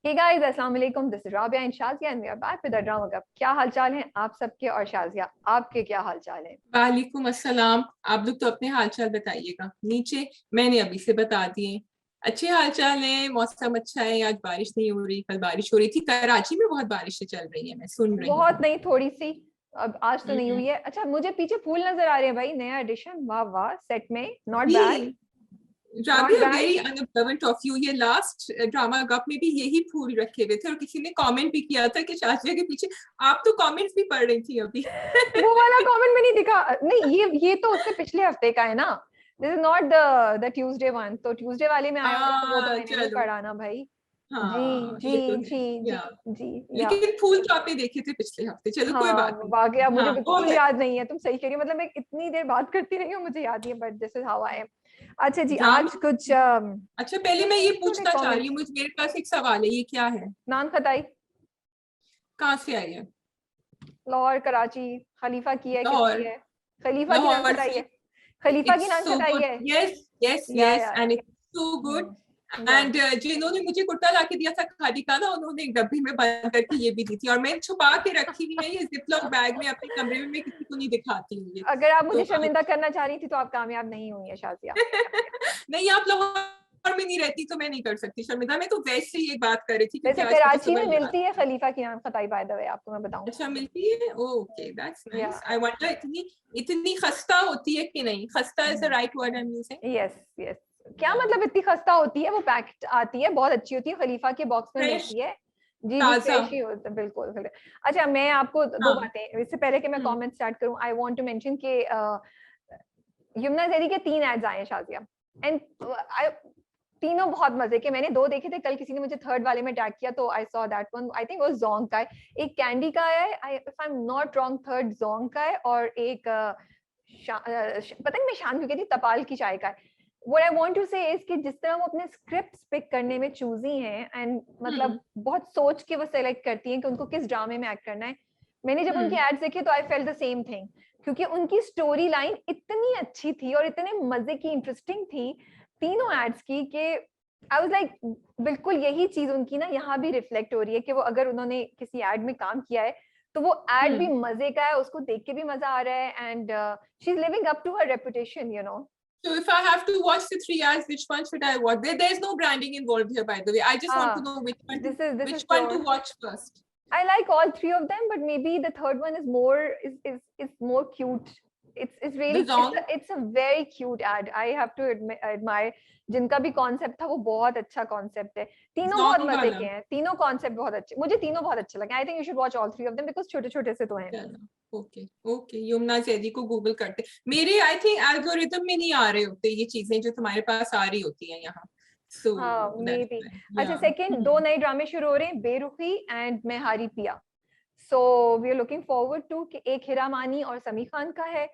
हे guys, अस्सलाम वालेकुम। This is Rabia and Shazia and we are back with a drama cup. क्या हालचाल है आप सबके? और शाजिया, आपके क्या हालचाल है? वालेकुम अस्सलाम। आप लोग तो अपने हालचाल बताइएगा नीचे। मैंने अभी से बता दिए। अच्छे हालचाल है, मौसम अच्छा है। आज बारिश नहीं हो रही, कल बारिश हो रही थी। कराची में बहुत बारिशें चल रही है, मैं सुन रही बहुत हूँ। नहीं, थोड़ी सी। अब आज तो नहीं हम्म। हुई है। अच्छा, मुझे पीछे फूल नजर आ रहे हैं भाई, नया एडिशन। वाह वाह, सेट में नॉट बैड। जी, not Rabia bad. Very unobservant of you. ये लास्ट ड्रामा गप में भी यही फूल रखे हुए थे और किसी ने कमेंट भी किया था कि शाजिया के पीछे। आप तो कमेंट्स भी पढ़ रही थी अभी। वो वाला कमेंट में नहीं दिखा। नहीं, ये तो उससे पिछले हफ्ते का है ना। This is not the Tuesday one. तो ट्यूसडे वाले में आया होगा तो वो तो मैंने नहीं चलो। पढ़ा ना भाई। जी हाँ जी ये तो है। जी जी या जी या। लेकिन फूल तो आपने देखे थे पिछले हफ्ते, चलो कोई हाँ, बात नहीं। वाकया मुझे हाँ वो बिल्कुल है। याद नहीं है। तुम सही कह रही हो, मतलब मैं इतनी देर बात करती रही हूँ, मुझे याद नहीं है, but this is how I am. अच्छा जी, ड्रामा। आज कुछ अच्छा पहले मैं ये छोटे छोटे पूछना चाह रही हूँ, कमेंट्स। मुझे मेरे पास एक सवाल है, ये क्या है? नान खताई। कहाँ से आई है? लाहौर, कराची। खलीफा की है, लाहौर। किसकी है? खलीफा की नान लाहौर खताई से। है। खलीफा की इट्स नान सो खताई गुड, है। यस यस या यस, या एंड या इट्स सो गुड। या एंड जिन्होंने मुझे कुर्ता ला के दिया था खादी का ना, उन्होंने एक डब्बी में बंद करके ये भी दी थी और मैं छुपा के रखी हुई है ये जिपलॉक बैग में अपने कमरे में। मैं किसी को नहीं दिखाती हूँ ये। अगर आप तो मुझे शर्मिंदा करना चाह रही थी तो आप कामयाब नहीं हुई है शाजिया। नहीं, आप लाहौर में नहीं रहती तो मैं नहीं कर सकती शर्मिंदा। मैं तो वैसे ही एक बात कर रही थी क्योंकि वैसे आज मुझे कराची में सुबह याद। मिलती है खलीफा की नान खताई, बाय द वे आपको मैं बताऊं। अच्छा मिलती है, ओके दैट्स या नाइस। आई वंडर इतनी इतनी खस्ता होती है कि नहीं? खस्ता is the right word I am using. Yes yes. क्या या मतलब इतनी खस्ता होती है? वो पैकेट आती है, बहुत अच्छी होती है, खलीफा के बॉक्स में फ्रेश, मिलती है। जी जी, ताजा। फ्रेश ही होता है, बिल्कुल बिल्कुल। अच्छा, मैं आपको दो हाँ। बातें, इससे पहले कि मैं हम्म। कमेंट स्टार्ट करूं, आई वांट टू मेंशन कि यमुना जैदी के 3 एड्स आए हैं शाजिया। एंड तीनों बहुत मजे के। मैंने 2 देखे थे, कल किसी ने मुझे थर्ड वाले में टैग किया तो I saw that one. I think वो जोंग का है। एक कैंडी का है, if I am not wrong, third Jong का है, और एक पता नहीं मैं शान क्यों कहती, तपाल की चाय का है। What I want to say is कि जिस तरह वो अपने स्क्रिप्ट पिक करने में चूजी हैं, एंड मतलब हम्म। बहुत सोच के वो सेलेक्ट करती हैं कि उनको किस ड्रामे में एक्ट करना है। मैंने जब उनके हम्म। एड्स देखे तो I felt the same thing, क्योंकि उनकी स्टोरी लाइन इतनी अच्छी थी और इतने मजे की, इंटरेस्टिंग थी तीनों एड्स की, कि आई वाज लाइक बिल्कुल यही चीज उनकी ना यहाँ भी रिफ्लेक्ट हो रही है कि वो अगर उन्होंने किसी एड में काम किया है तो वो एड भी हम्म। मजे का है, उसको देख के भी मजा आ रहा है, and she is living up to her reputation, you know. So if I have to watch the 3 hours, which one should I watch? There's no branding involved here, by the way. I just want to हाँ, know this is which one to pure. watch first. I like all three of them, but maybe the third one is is more cute. It's The really song. it's a very cute ad. I have to admire जिनका भी concept था वो बहुत अच्छा concept है। तीनों बहुत Song मजे वाला। के हैं, तीनों कॉन्सेप्ट बहुत अच्छे, मुझे तीनों बहुत अच्छे लगे। I think you should watch all three of them because छोटे छोटे से तो हैं। चलो ओके ओके, यमुना जैदी को गूगल करते। मेरे आई थिंक एल्गोरिथम में नहीं आ रहे होते ये चीजें जो तुम्हारे पास आ रही होती हैं यहाँ। So हाँ, मे that's बी। why. अच्छा, Yeah. सेकंड, 2 नए ड्रामे शुरू हो रहे हैं, बेरुखी एंड मैं हारी पिया। So we are looking forward to कि एक हिरा मानी और समी खान का है,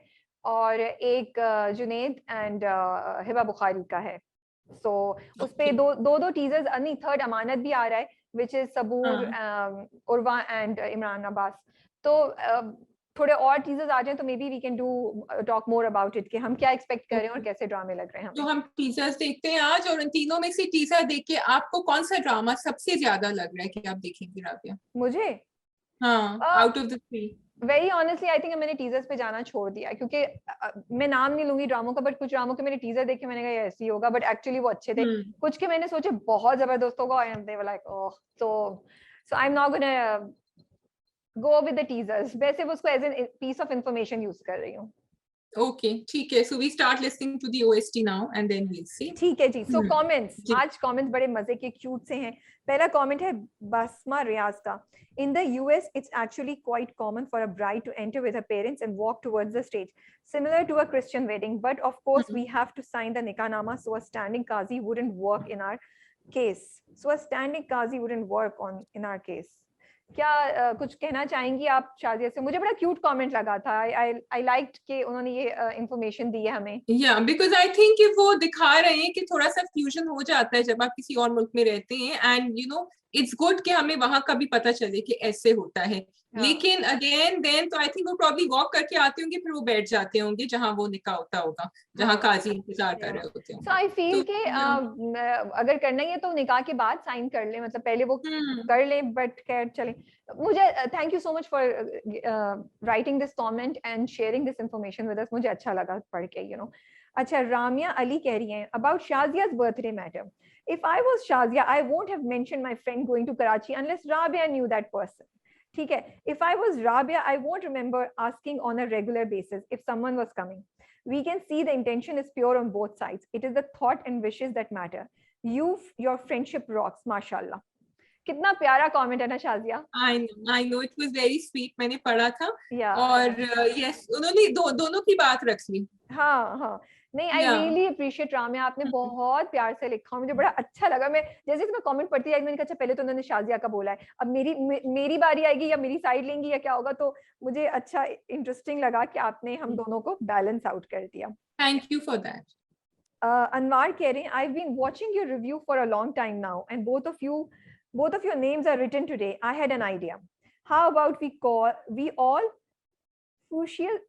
और एक जुनेद एंड हिबा बुखारी का है। सो उस पे Okay. दो टीजर्स, नहीं, थर्ड अमानत भी आ रहा है, विच इज सबूर, हाँ। उर्वा एंड इमरान अब्बास। तो थोड़े और टीजर्स आ जाए तो maybe we can do talk more about it कि हम क्या एक्सपेक्ट कर रहे हैं और Okay. कैसे ड्रामे लग रहे हैं तो हमें। हम टीजर्स देखते हैं आज, और उन तीनों में से टीजर देख के आपको कौन सा ड्रामा सबसे ज्यादा लग रहा है कि आप देखेंगे राबिया? मुझे हाँ, out of the 3। Very honestly I think मैंने टीजर्स पे जाना छोड़ दिया, क्योंकि मैं नाम नहीं लूंगी ड्रामों का, बट कुछ ड्रामों के मैंने टीजर देखे, मैंने कहा ये ऐसे ही होगा, बट एक्चुअली वो अच्छे थे। हम्म। कुछ के मैंने सोचे बहुत जबरदस्त होगा and they were like oh. So I am not gonna go with the teasers. वैसे वो उसको as an piece of information use कर रही हूँ। ओके ठीक है, so we start listening to the OST now and then we'll see. ठीक है जी। सो कमेंट्स, जी। आज कमेंट्स बड़े मजे के, क्यूट से हैं। पहला कमेंट है बसमा रियाज का। In the US it's actually quite common for a bride to enter with her parents and walk towards the stage, similar to a Christian wedding, but of course we have to sign the nikah, so a standing qazi wouldn't work in our case. So a standing qazi wouldn't work on in our case. क्या कुछ कहना चाहेंगी आप शाजिया से? मुझे बड़ा cute comment लगा था। आई लाइक्ड कि उन्होंने ये इंफॉर्मेशन दी है हमें। या बिकॉज आई थिंक कि वो दिखा रहे हैं कि थोड़ा सा फ्यूजन हो जाता है जब आप किसी और मुल्क में रहते हैं, and you know it's good कि हमें वहां का भी पता चले कि ऐसे होता है। हाँ। लेकिन अगेन देन तो आई थिंक वो प्रॉब्ली वॉक करके आते होंगे, फिर वो बैठ जाते होंगे जहाँ वो निकाह होता होगा, जहाँ हाँ, काजी इंतजार कर रहे होते सो होंगे। आई फील तो कि अगर करना ही है तो निकाह के बाद साइन कर ले, मतलब पहले वो कर ले, बट खैर चले। मुझे thank you so much for writing this comment and sharing this information with us, मुझे अच्छा लगा पढ़ के, यू नो। अच्छा, रामिया अली कह रही हैं about शाजिया's birthday matter. If I was Shazia, I won't have mentioned my friend going to Karachi unless Rabia knew that person. ठीक है, if I was Rabia, I won't remember asking on a regular basis if someone was coming. We can see the intention is pure on both sides. It is the thought and wishes that matter. Your friendship rocks, mashallah. कितना प्यारा comment है ना Shazia. I know it was very sweet, मैंने पढ़ा था। या और yes उन्होंने दोनों की बात रख ली। हाँ हाँ, नहीं, आई रियली अप्रिशिएट रामिया, आपने बहुत प्यार से लिखा, मुझे बड़ा अच्छा लगा। मैं जैसे मैं कमेंट पढ़ती आई, मैंने कहा अच्छा पहले तो उन्होंने शाजिया का बोला है, अब मेरी बारी आएगी या मेरी साइड लेंगी या क्या होगा, तो मुझे अच्छा इंटरेस्टिंग लगा कि आपने हम दोनों को बैलेंस आउट कर दिया। Thank you for that. Anwar कह रहे हैं I been watching your review for a long time now and both of your names are written today. I had an idea. How about we all Fuchsians?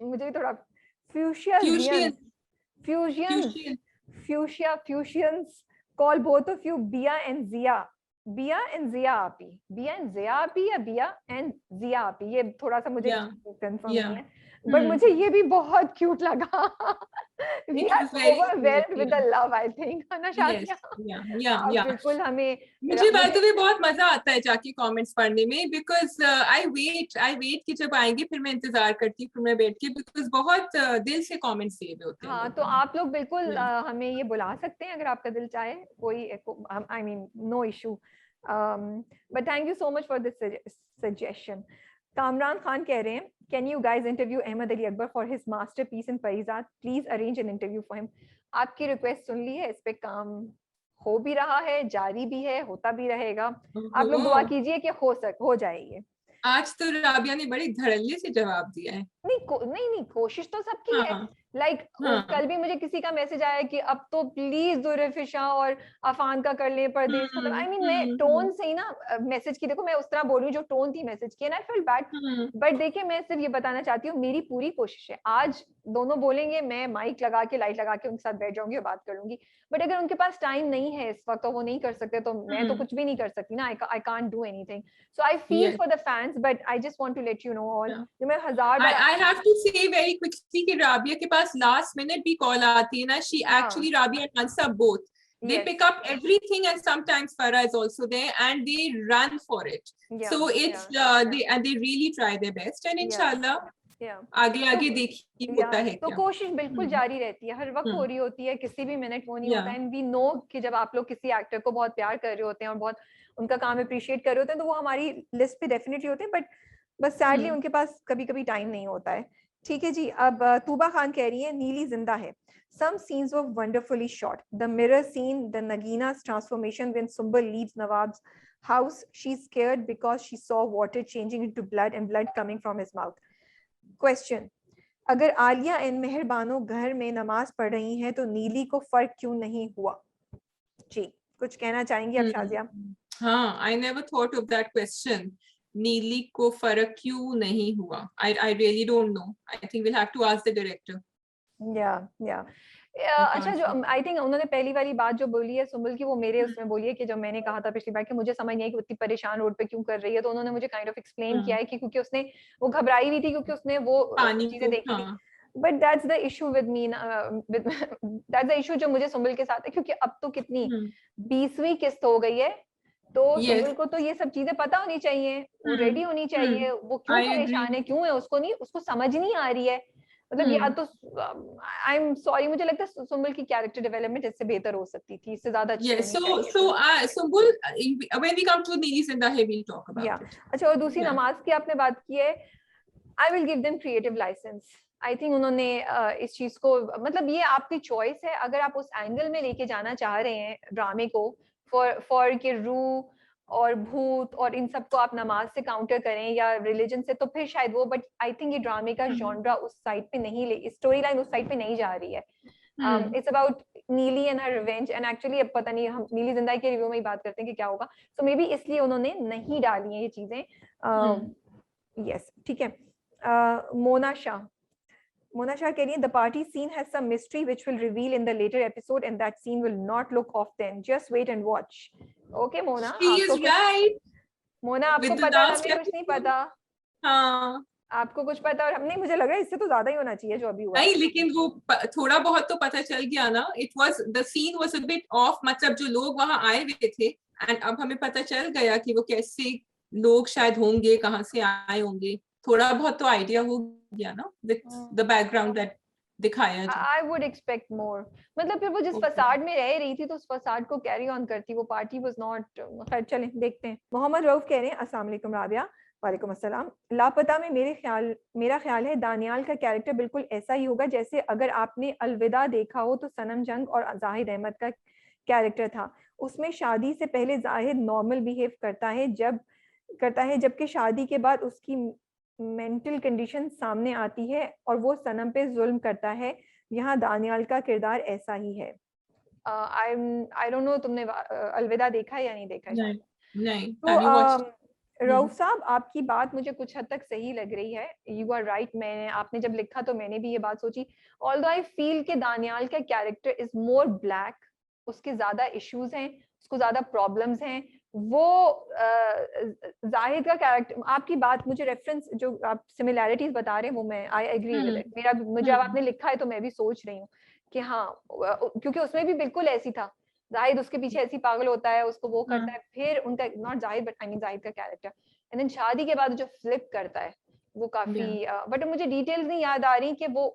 मुझे थोड़ा Fuchsians, Fuchsians. Call both of you Bia and Zia. Bia and Zia Api. Bia and Zia Api या Bia and Zia Api? ये थोड़ा सा मुझे confirm नहीं है, but मुझे ये भी बहुत क्यूट लगा। We are overwhelmed with the love, I think, है ना शाजिया? बिल्कुल, हमें मुझे बाय द वे बहुत मजा आता है जाके कमेंट्स पढ़ने में, बिकॉज आई वेट कि जब आएंगे फिर मैं इंतजार करती हूँ, फिर मैं बैठ के, बिकॉज बहुत दिल से कमेंट्स दिए हुए होते हैं। हाँ, तो आप लोग बिल्कुल हमें ये बुला सकते हैं अगर आपका दिल चाहे, कोई I mean no issue, but thank you so much for this suggestion. Kamran Khan कह रहे हैं can you guys interview Ahmed Ali Akbar for his masterpiece in Parizaad, please arrange an interview for him. आपकी रिक्वेस्ट सुन ली है, इस पे काम हो भी रहा है, जारी भी है, होता भी रहेगा। आप लोग दुआ कीजिए कि हो जाए ये। आज तो राबिया ने बड़े धड़ल्ले से जवाब दिया है। नहीं, कोशिश तो सबकी है। लाइक कल भी मुझे किसी का मैसेज आया कि अब तो प्लीज दुर्फिशा और अफान का कर ले परदेश खत्म। आई मीन मैं टोन से ही ना मैसेज की, देखो मैं उस तरह बोल रही हूँ जो टोन थी मैसेज की, and I feel bad, but देखिए मैं सिर्फ ये बताना चाहती हूँ मेरी पूरी कोशिश है, आज दोनों बोलेंगे, मैं माइक लगा के लाइट लगा के उनके साथ बैठ जाऊंगी और बात कर लूंगी, बट अगर उनके पास टाइम नहीं है इस वक्त तो वो नहीं कर सकते, तो मैं तो कुछ भी नहीं कर सकती ना, I can't do anything. So I feel for the fans, but I just want to let you know all, जो मैं हजार बार I have to say very quickly कि राबिया के पास last minute भी कॉल आती है ना, she actually, Rabia and Mansa both, they pick up everything, and sometimes Farah is also there and they run for it. So it's they really try their best, and inshallah आगे देखिए होता है तो कोशिश बिल्कुल जारी रहती है, हर वक्त हो रही होती है, किसी भी मिनट वो नहीं होता है। एंड वी नो कि जब आप लोग किसी एक्टर को बहुत प्यार कर रहे होते हैं और बहुत उनका काम अप्रिशिएट कर रहे होते हैं, तो वो हमारी लिस्ट पे डेफिनेटली होते हैं, बट बस सैडली उनके पास कभी कभी टाइम नहीं होता है। ठीक है जी, अब तूबा खान कह रही है नीली जिंदा है। Some scenes were wonderfully shot. The mirror scene, the Nagina's transformation when Sumbul leaves Nawab's house, she's scared because she saw water changing into blood and blood coming from his mouth. Question: अगर आलिया इन मेहरबानों घर में नमाज पढ़ रही हैं तो नीली को फर्क क्यों नहीं हुआ? जी, कुछ कहना चाहेंगी आप शाजिया? हाँ, I never thought of that question. नीली को फर्क क्यों नहीं हुआ? I really don't know. I think we'll have to ask the director. अच्छा, जो आई थिंक उन्होंने पहली वाली बात जो बोली है सुम्बुल की, वो मेरे उसमें बोली है कि जब मैंने कहा था पिछली बार कि मुझे समझ नहीं आई कि उतनी परेशान रोड पे क्यों कर रही है, तो उन्होंने मुझे काइंड ऑफ एक्सप्लेन किया है कि क्योंकि उसने वो घबराई हुई थी क्योंकि उसने वो चीजें देखी थी। But that's the issue with me, that's the issue जो मुझे सुम्बुल के साथ है, क्योंकि अब तो कितनी 20वीं किस्त हो गई है, तो सुम्बुल को तो ये सब चीजें पता होनी चाहिए, वो रेडी होनी चाहिए, वो क्यों परेशान है, क्यों है, उसको समझ नहीं आ रही है। मतलब या तो आई एम सॉरी, मुझे लगता है सुम्बुल की कैरेक्टर डेवलपमेंट इससे बेहतर हो सकती थी, इससे ज्यादा अच्छी होनी चाहिए। Sumbul, when we come to नीली जिंदा है we'll talk about it. अच्छा, और दूसरी नमाज की आपने बात की है, I will give them creative license. I think उन्होंने इस चीज को, मतलब ये आपकी चॉइस है, अगर आप उस एंगल में लेके जाना चाह रहे हैं ड्रामे को, फॉर के रूह और भूत और इन सब को आप नमाज से काउंटर करें या रिलीजन से, तो फिर शायद वो, बट आई थिंक ये ड्रामे का जॉनरा उस साइड पे नहीं, स्टोरी लाइन उस साइड पे नहीं जा रही है। इट्स अबाउट नीली and her revenge and actually अब पता नहीं, हम नीली जिंदा के रिव्यू में ही बात करते हैं कि क्या होगा, सो मे बी इसलिए उन्होंने नहीं डाली है ये चीजें। यस ठीक है। मोना शाह कह रही है the party scene has some mystery which will reveal in the later episode and that scene will not look off then, just wait and watch. Okay Mona, She is right. Mona आपको With the पता है, last हमें कुछ नहीं episode. पता, हाँ आपको कुछ पता और हमने, मुझे लग रहा है इससे तो ज्यादा ही होना चाहिए जो अभी हुआ है। नहीं, लेकिन वो थोड़ा बहुत तो पता चल गया ना। It was the scene was a bit off, मतलब जो लोग वहां आए हुए थे एंड अब हमें पता चल गया कि वो कैसे लोग शायद होंगे, कहाँ से आए होंगे, थोड़ा बहुत तो आइडिया हो गया ना विद द बैकग्राउंड दैट दिखाया जो। आई वुड एक्सपेक्ट मोर, मतलब फिर वो जिस फसाड में रह रही थी तो उस फसाड को कैरी ऑन करती, वो पार्टी वाज नॉट। खैर चलें देखते हैं। मोहम्मद रऊफ कह रहे हैं अस्सलाम वालेकुम राबिया। वालेकुम अस्सलाम। लापता में मेरा ख्याल है दानियाल का कैरेक्टर बिल्कुल ऐसा ही होगा जैसे अगर आपने अलविदा देखा हो तो सनम जंग और जाहिद अहमद का कैरेक्टर था। उसमें शादी से पहले जाहिद नॉर्मल बिहेव करता है जबकि शादी के बाद उसकी मेंटल कंडीशन सामने आती है और वो सनम पे जुल्म करता है। यहाँ दानियाल का किरदार ऐसा ही है। आई डोंट नो तुमने अलविदा देखा है या नहीं देखा है। नहीं नहीं, तो हैव यू वॉच्ड? रऊफ साहब आपकी बात मुझे कुछ हद तक सही लग रही है, यू आर राइट। मैंने, आपने जब लिखा तो मैंने भी ये बात सोची। ऑल्दो आई फील कि दानियाल का कैरेक्टर इज मोर ब्लैक, उसके ज्यादा इश्यूज हैं, उसको ज्यादा प्रॉब्लम्स हैं। वो जाहिद का कैरेक्टर, आपकी बात मुझे रेफरेंस जो आप सिमिलैरिटीज बता रहे हैं वो मैं आई एग्री विद इट। मेरा मुझे, अब आपने लिखा है तो मैं भी सोच रही हूँ कि हाँ, क्योंकि उसमें भी बिल्कुल ऐसी था, जाहिद उसके पीछे ऐसी पागल होता है, उसको वो करता है, फिर उनका not Zahid but I mean Zahid का कैरेक्टर, एंड देन शादी के बाद जो फ्लिप करता है वो काफी बट मुझे डिटेल्स नहीं याद आ रही कि वो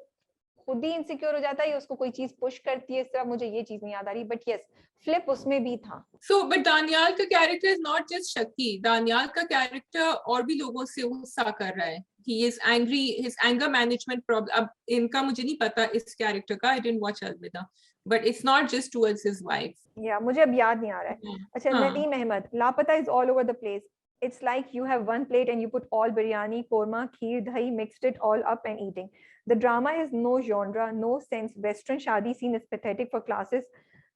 खुद ही इनसिक्योर हो जाता है या उसको कोई चीज पुश करती है, इस तरह मुझे ये चीज नहीं याद आ रही, बट यस फ्लिप उसमें भी था। सो बट दानियाल का कैरेक्टर इज नॉट जस्ट शक्की, दानियाल का कैरेक्टर और भी लोगों से गुस्सा कर रहा है। he is angry, his anger management problem, अब इनका मुझे नहीं पता इस कैरेक्टर का, I didn't watch अलविदा, but it's not just towards his wife. या मुझे अब याद नहीं आ रहा है। अच्छा नदीम अहमद, लापता is all over the place, it's like you have one plate and you put all biryani, korma, kheer, dahi, mixed it all up and eating. The drama has no genre, no sense. Western shadi scene is pathetic for classes.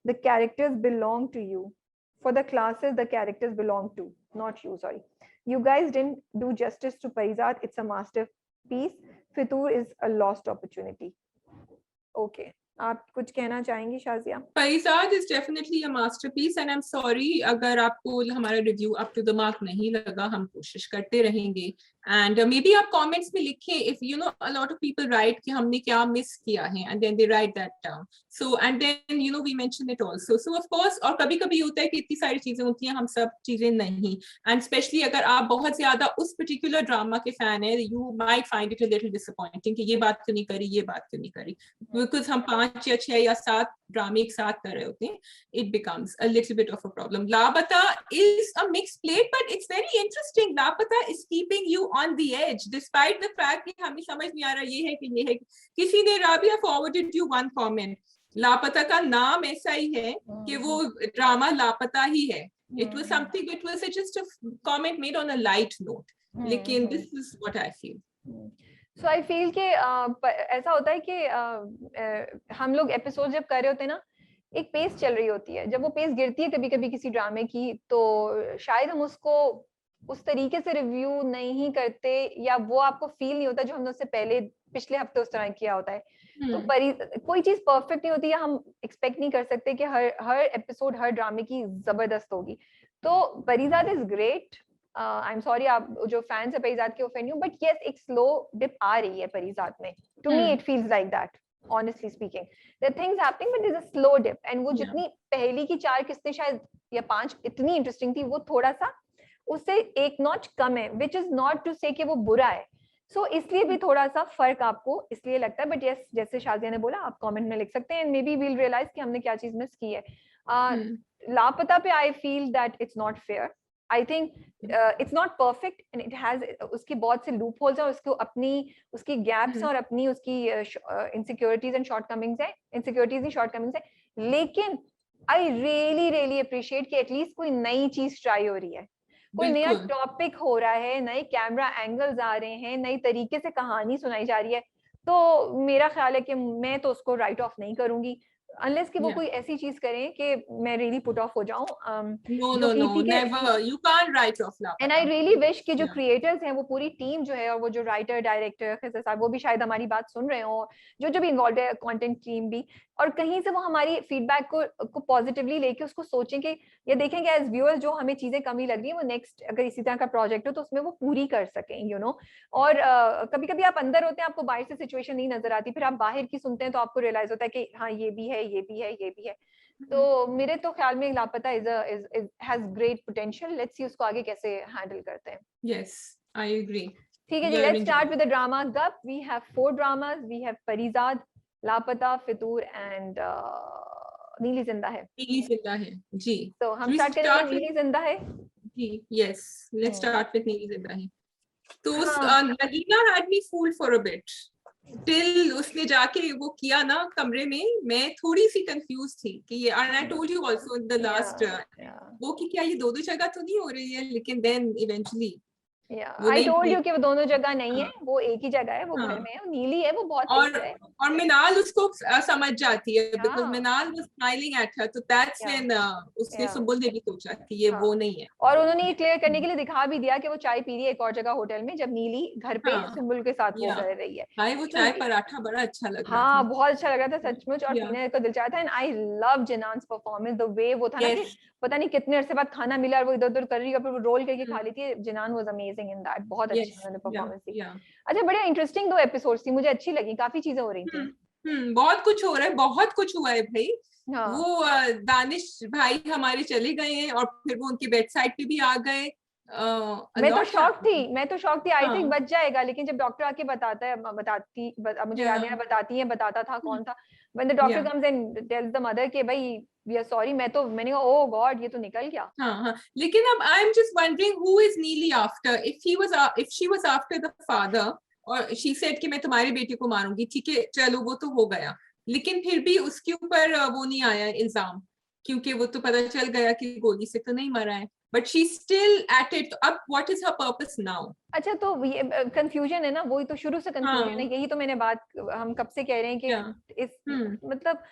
The characters belong to you. For the classes, the characters belong to, not you, sorry. You guys didn't do justice to Parizat. It's a masterpiece. Fitur is a lost opportunity. Okay. आप कुछ कहना चाहेंगी Shazia? Parizad is definitely a masterpiece and I'm sorry अगर आपको हमारा review up to the mark नहीं लगा, हम कोशिश करते रहेंगे and maybe आप comments में लिखें if you know a lot of people write कि हमने क्या miss किया है and then they write that down, so and then you know we mention it also, so of course और कभी कभी होता है कि इतनी सारी चीजें होती हैं, हम सब चीजें नहीं, and especially अगर आप बहुत ज्यादा उस particular drama के fan है, you might find it a little disappointing कि ये बात क्यों नहीं करी, ये बात क्यों नहीं करी, because हम 5 या 6 या 7 ड्रामे एक साथ कर रहे होते हैं, it becomes a little bit of a problem. Lapata is a mixed plate, but it's very interesting. Lapata is keeping you on the edge, despite the fact कि हमें समझ नहीं आ रहा ये है कि ये है। किसी ने Rabia forwarded you one comment. लापता का नाम ऐसा ही है कि वो ड्रामा लापता ही है। It was something, it was just a comment made on a light note. लेकिन this is what I feel. So I feel कि ऐसा होता है कि हम लोग एपिसोड जब कर रहे होते हैं ना, एक पेस चल रही होती है, जब वो पेस गिरती है कभी कभी किसी ड्रामे की, तो शायद हम उसको उस तरीके से रिव्यू नहीं करते या वो आपको फील नहीं होता जो हमने उससे पहले पिछले हफ्ते उस तरह किया होता है। तो कोई चीज परफेक्ट नहीं होती या हम एक्सपेक्ट नहीं कर सकते कि हर एपिसोड हर ड्रामे की जबरदस्त होगी। तो Parizaad is great. I am sorry आप जो फैंस है परिजात के ऑफेंड यू, बट यस एक स्लो डिप आ रही है परिजात में। To me it feels like that, honestly speaking there are things happening but there's a slow dip and वो जितनी पहली की 4 किस्तें शायद या 5 इतनी इंटरेस्टिंग थी, वो थोड़ा सा उससे एक नॉच कम है, which is not to say कि वो बुरा है। so इसलिए भी थोड़ा सा फर्क आपको इसलिए लगता है, बट यस जैसे शाजिया ने बोला आप कमेंट में लिख सकते हैं, मे बी वील रियलाइज कि हमने क्या चीज मिस की है। लापता पे I feel that it's not fair. I think it's not perfect and it has उसकी बहुत से लूप होल्स हैं, उसको अपनी उसकी गैप्स और अपनी उसकी इनसिक्योरिटीज एंड शॉर्टकमिंग्स है, इनसिक्योरिटीज नहीं शॉर्टकमिंग्स है, लेकिन आई रियली अप्रिशिएट कि एटलीस्ट कोई नई चीज ट्राई हो रही है, कोई नया टॉपिक हो रहा है, नए कैमरा एंगल्स आ रहे हैं, नई तरीके से कहानी सुनाई जा रही है। तो मेरा ख्याल है कि मैं तो उसको राइट ऑफ नहीं करूंगी अनलेस कि वो Yeah. कोई ऐसी चीज करें कि मैं रियली पुट ऑफ हो जाऊं No, जो no, no, कीर्ति के never. You can't write off and I Lapata. Really wish कि जो Yeah. क्रिएटर्स हैं वो पूरी टीम जो है और वो जो राइटर डायरेक्टर खिजर साहब वो भी शायद हमारी बात सुन रहे हो जो जो भी इन्वॉल्व है कंटेंट टीम भी और कहीं से वो हमारी फीडबैक को पॉजिटिवली लेके उसको सोचें कि ये देखें कि एज व्यूअर्स जो हमें चीजें कमी लग रही है वो नेक्स्ट अगर इसी तरह का प्रोजेक्ट हो तो उसमें वो पूरी कर सकें यू नो और कभी कभी आप अंदर होते हैं आपको बाहर से सिचुएशन नहीं नजर आती फिर आप बाहर की सुनते हैं तो आपको रियलाइज होता है कि हाँ ये भी है ये भी है ये भी है तो मेरे तो ख्याल में लापता is has great potential let's see उसको आगे कैसे हैंडल करते हैं Yes, I agree. ठीक है जी You're let's start enjoying. With the drama गप we have 4 dramas we have Parizaad Laapata Fitoor and नीली जिंदा है नीली जिंदा है जी. तो हम We स्टार्ट करेंगे start with नीली जिंदा है जी. Yes, let's start with नीली जिंदा है. तो हाँ Nagina had me fooled for a bit. Till उसने जाके वो किया ना कमरे में मैं थोड़ी सी कंफ्यूज थी कि ये and I told you also in the last वो कि क्या ये दो जगह तो नहीं हो रही है लेकिन then eventually वो आई नहीं टोल्ड यू कि वो दोनों जगह नहीं है हाँ, वो एक ही जगह है वो घर हाँ. में है वो नीली है वो बहुत और तेज है और मिनाल उसको समझ जाती है because Yeah. Minal was smiling at her तो दैट्स Yeah. व्हेन उसने Yeah. सुंबुल ने भी सोचा कि ये हाँ. वो नहीं है. और उन्होंने ये क्लियर करने के लिए दिखा भी दिया कि वो चाय पी रही है एक और जगह होटल में जब नीली घर पे हाँ. सुम्बुल के साथ वो या कर रही है भाई वो तो चाय पराठा बड़ा अच्छा लग रहा हाँ था. बहुत अच्छा लग रहा था सचमुच और या पीने को दिल चाहता है एंड आई लव जिनान्स परफॉर्मेंस द वे वो था ना कि यस पता नहीं कितने अरसे बाद खाना मिला और वो इधर उधर कर रही है और फिर वो रोल करके खा लेती है जिनान वाज अमेजिंग इन दैट बहुत अच्छी यस उन्होंने या परफॉर्मेंस दी या अच्छा बढ़िया इंटरेस्टिंग 2 एपिसोड्स थी मुझे अच्छी लगी काफी चीजें हो रही थी बहुत कुछ हो रहा है बहुत कुछ हुआ है भाई. हाँ वो दानिश भाई हमारे चले गए हैं और फिर वो उनके बेड साइड पे भी आ गए. मैं तो शॉक थी आई थिंक हाँ. बच जाएगा लेकिन जब डॉक्टर आके बताता है मुझे याद नहीं या है बताती है बताता था कौन था व्हेन द डॉक्टर या comes and tells the mother कि भाई वी आर सॉरी मैंने कहा ओह गॉड ये तो निकल गया हाँ हाँ लेकिन अब I am just wondering who is Neeli after if she was after the father और शी सेड कि मैं तुम्हारे बेटे को मारूंगी ठीक है चलो वो तो हो गया लेकिन फिर भी उसके ऊपर वो नहीं आया इल्जाम क्योंकि वो तो पता चल गया कि गोली से तो नहीं मरा है but she still at it अब what is her purpose now. अच्छा तो ये कंफ्यूजन है ना वही तो शुरू से कंफ्यूजन हाँ है यही तो मैंने बात हम कब से कह रहे हैं या कि इस मतलब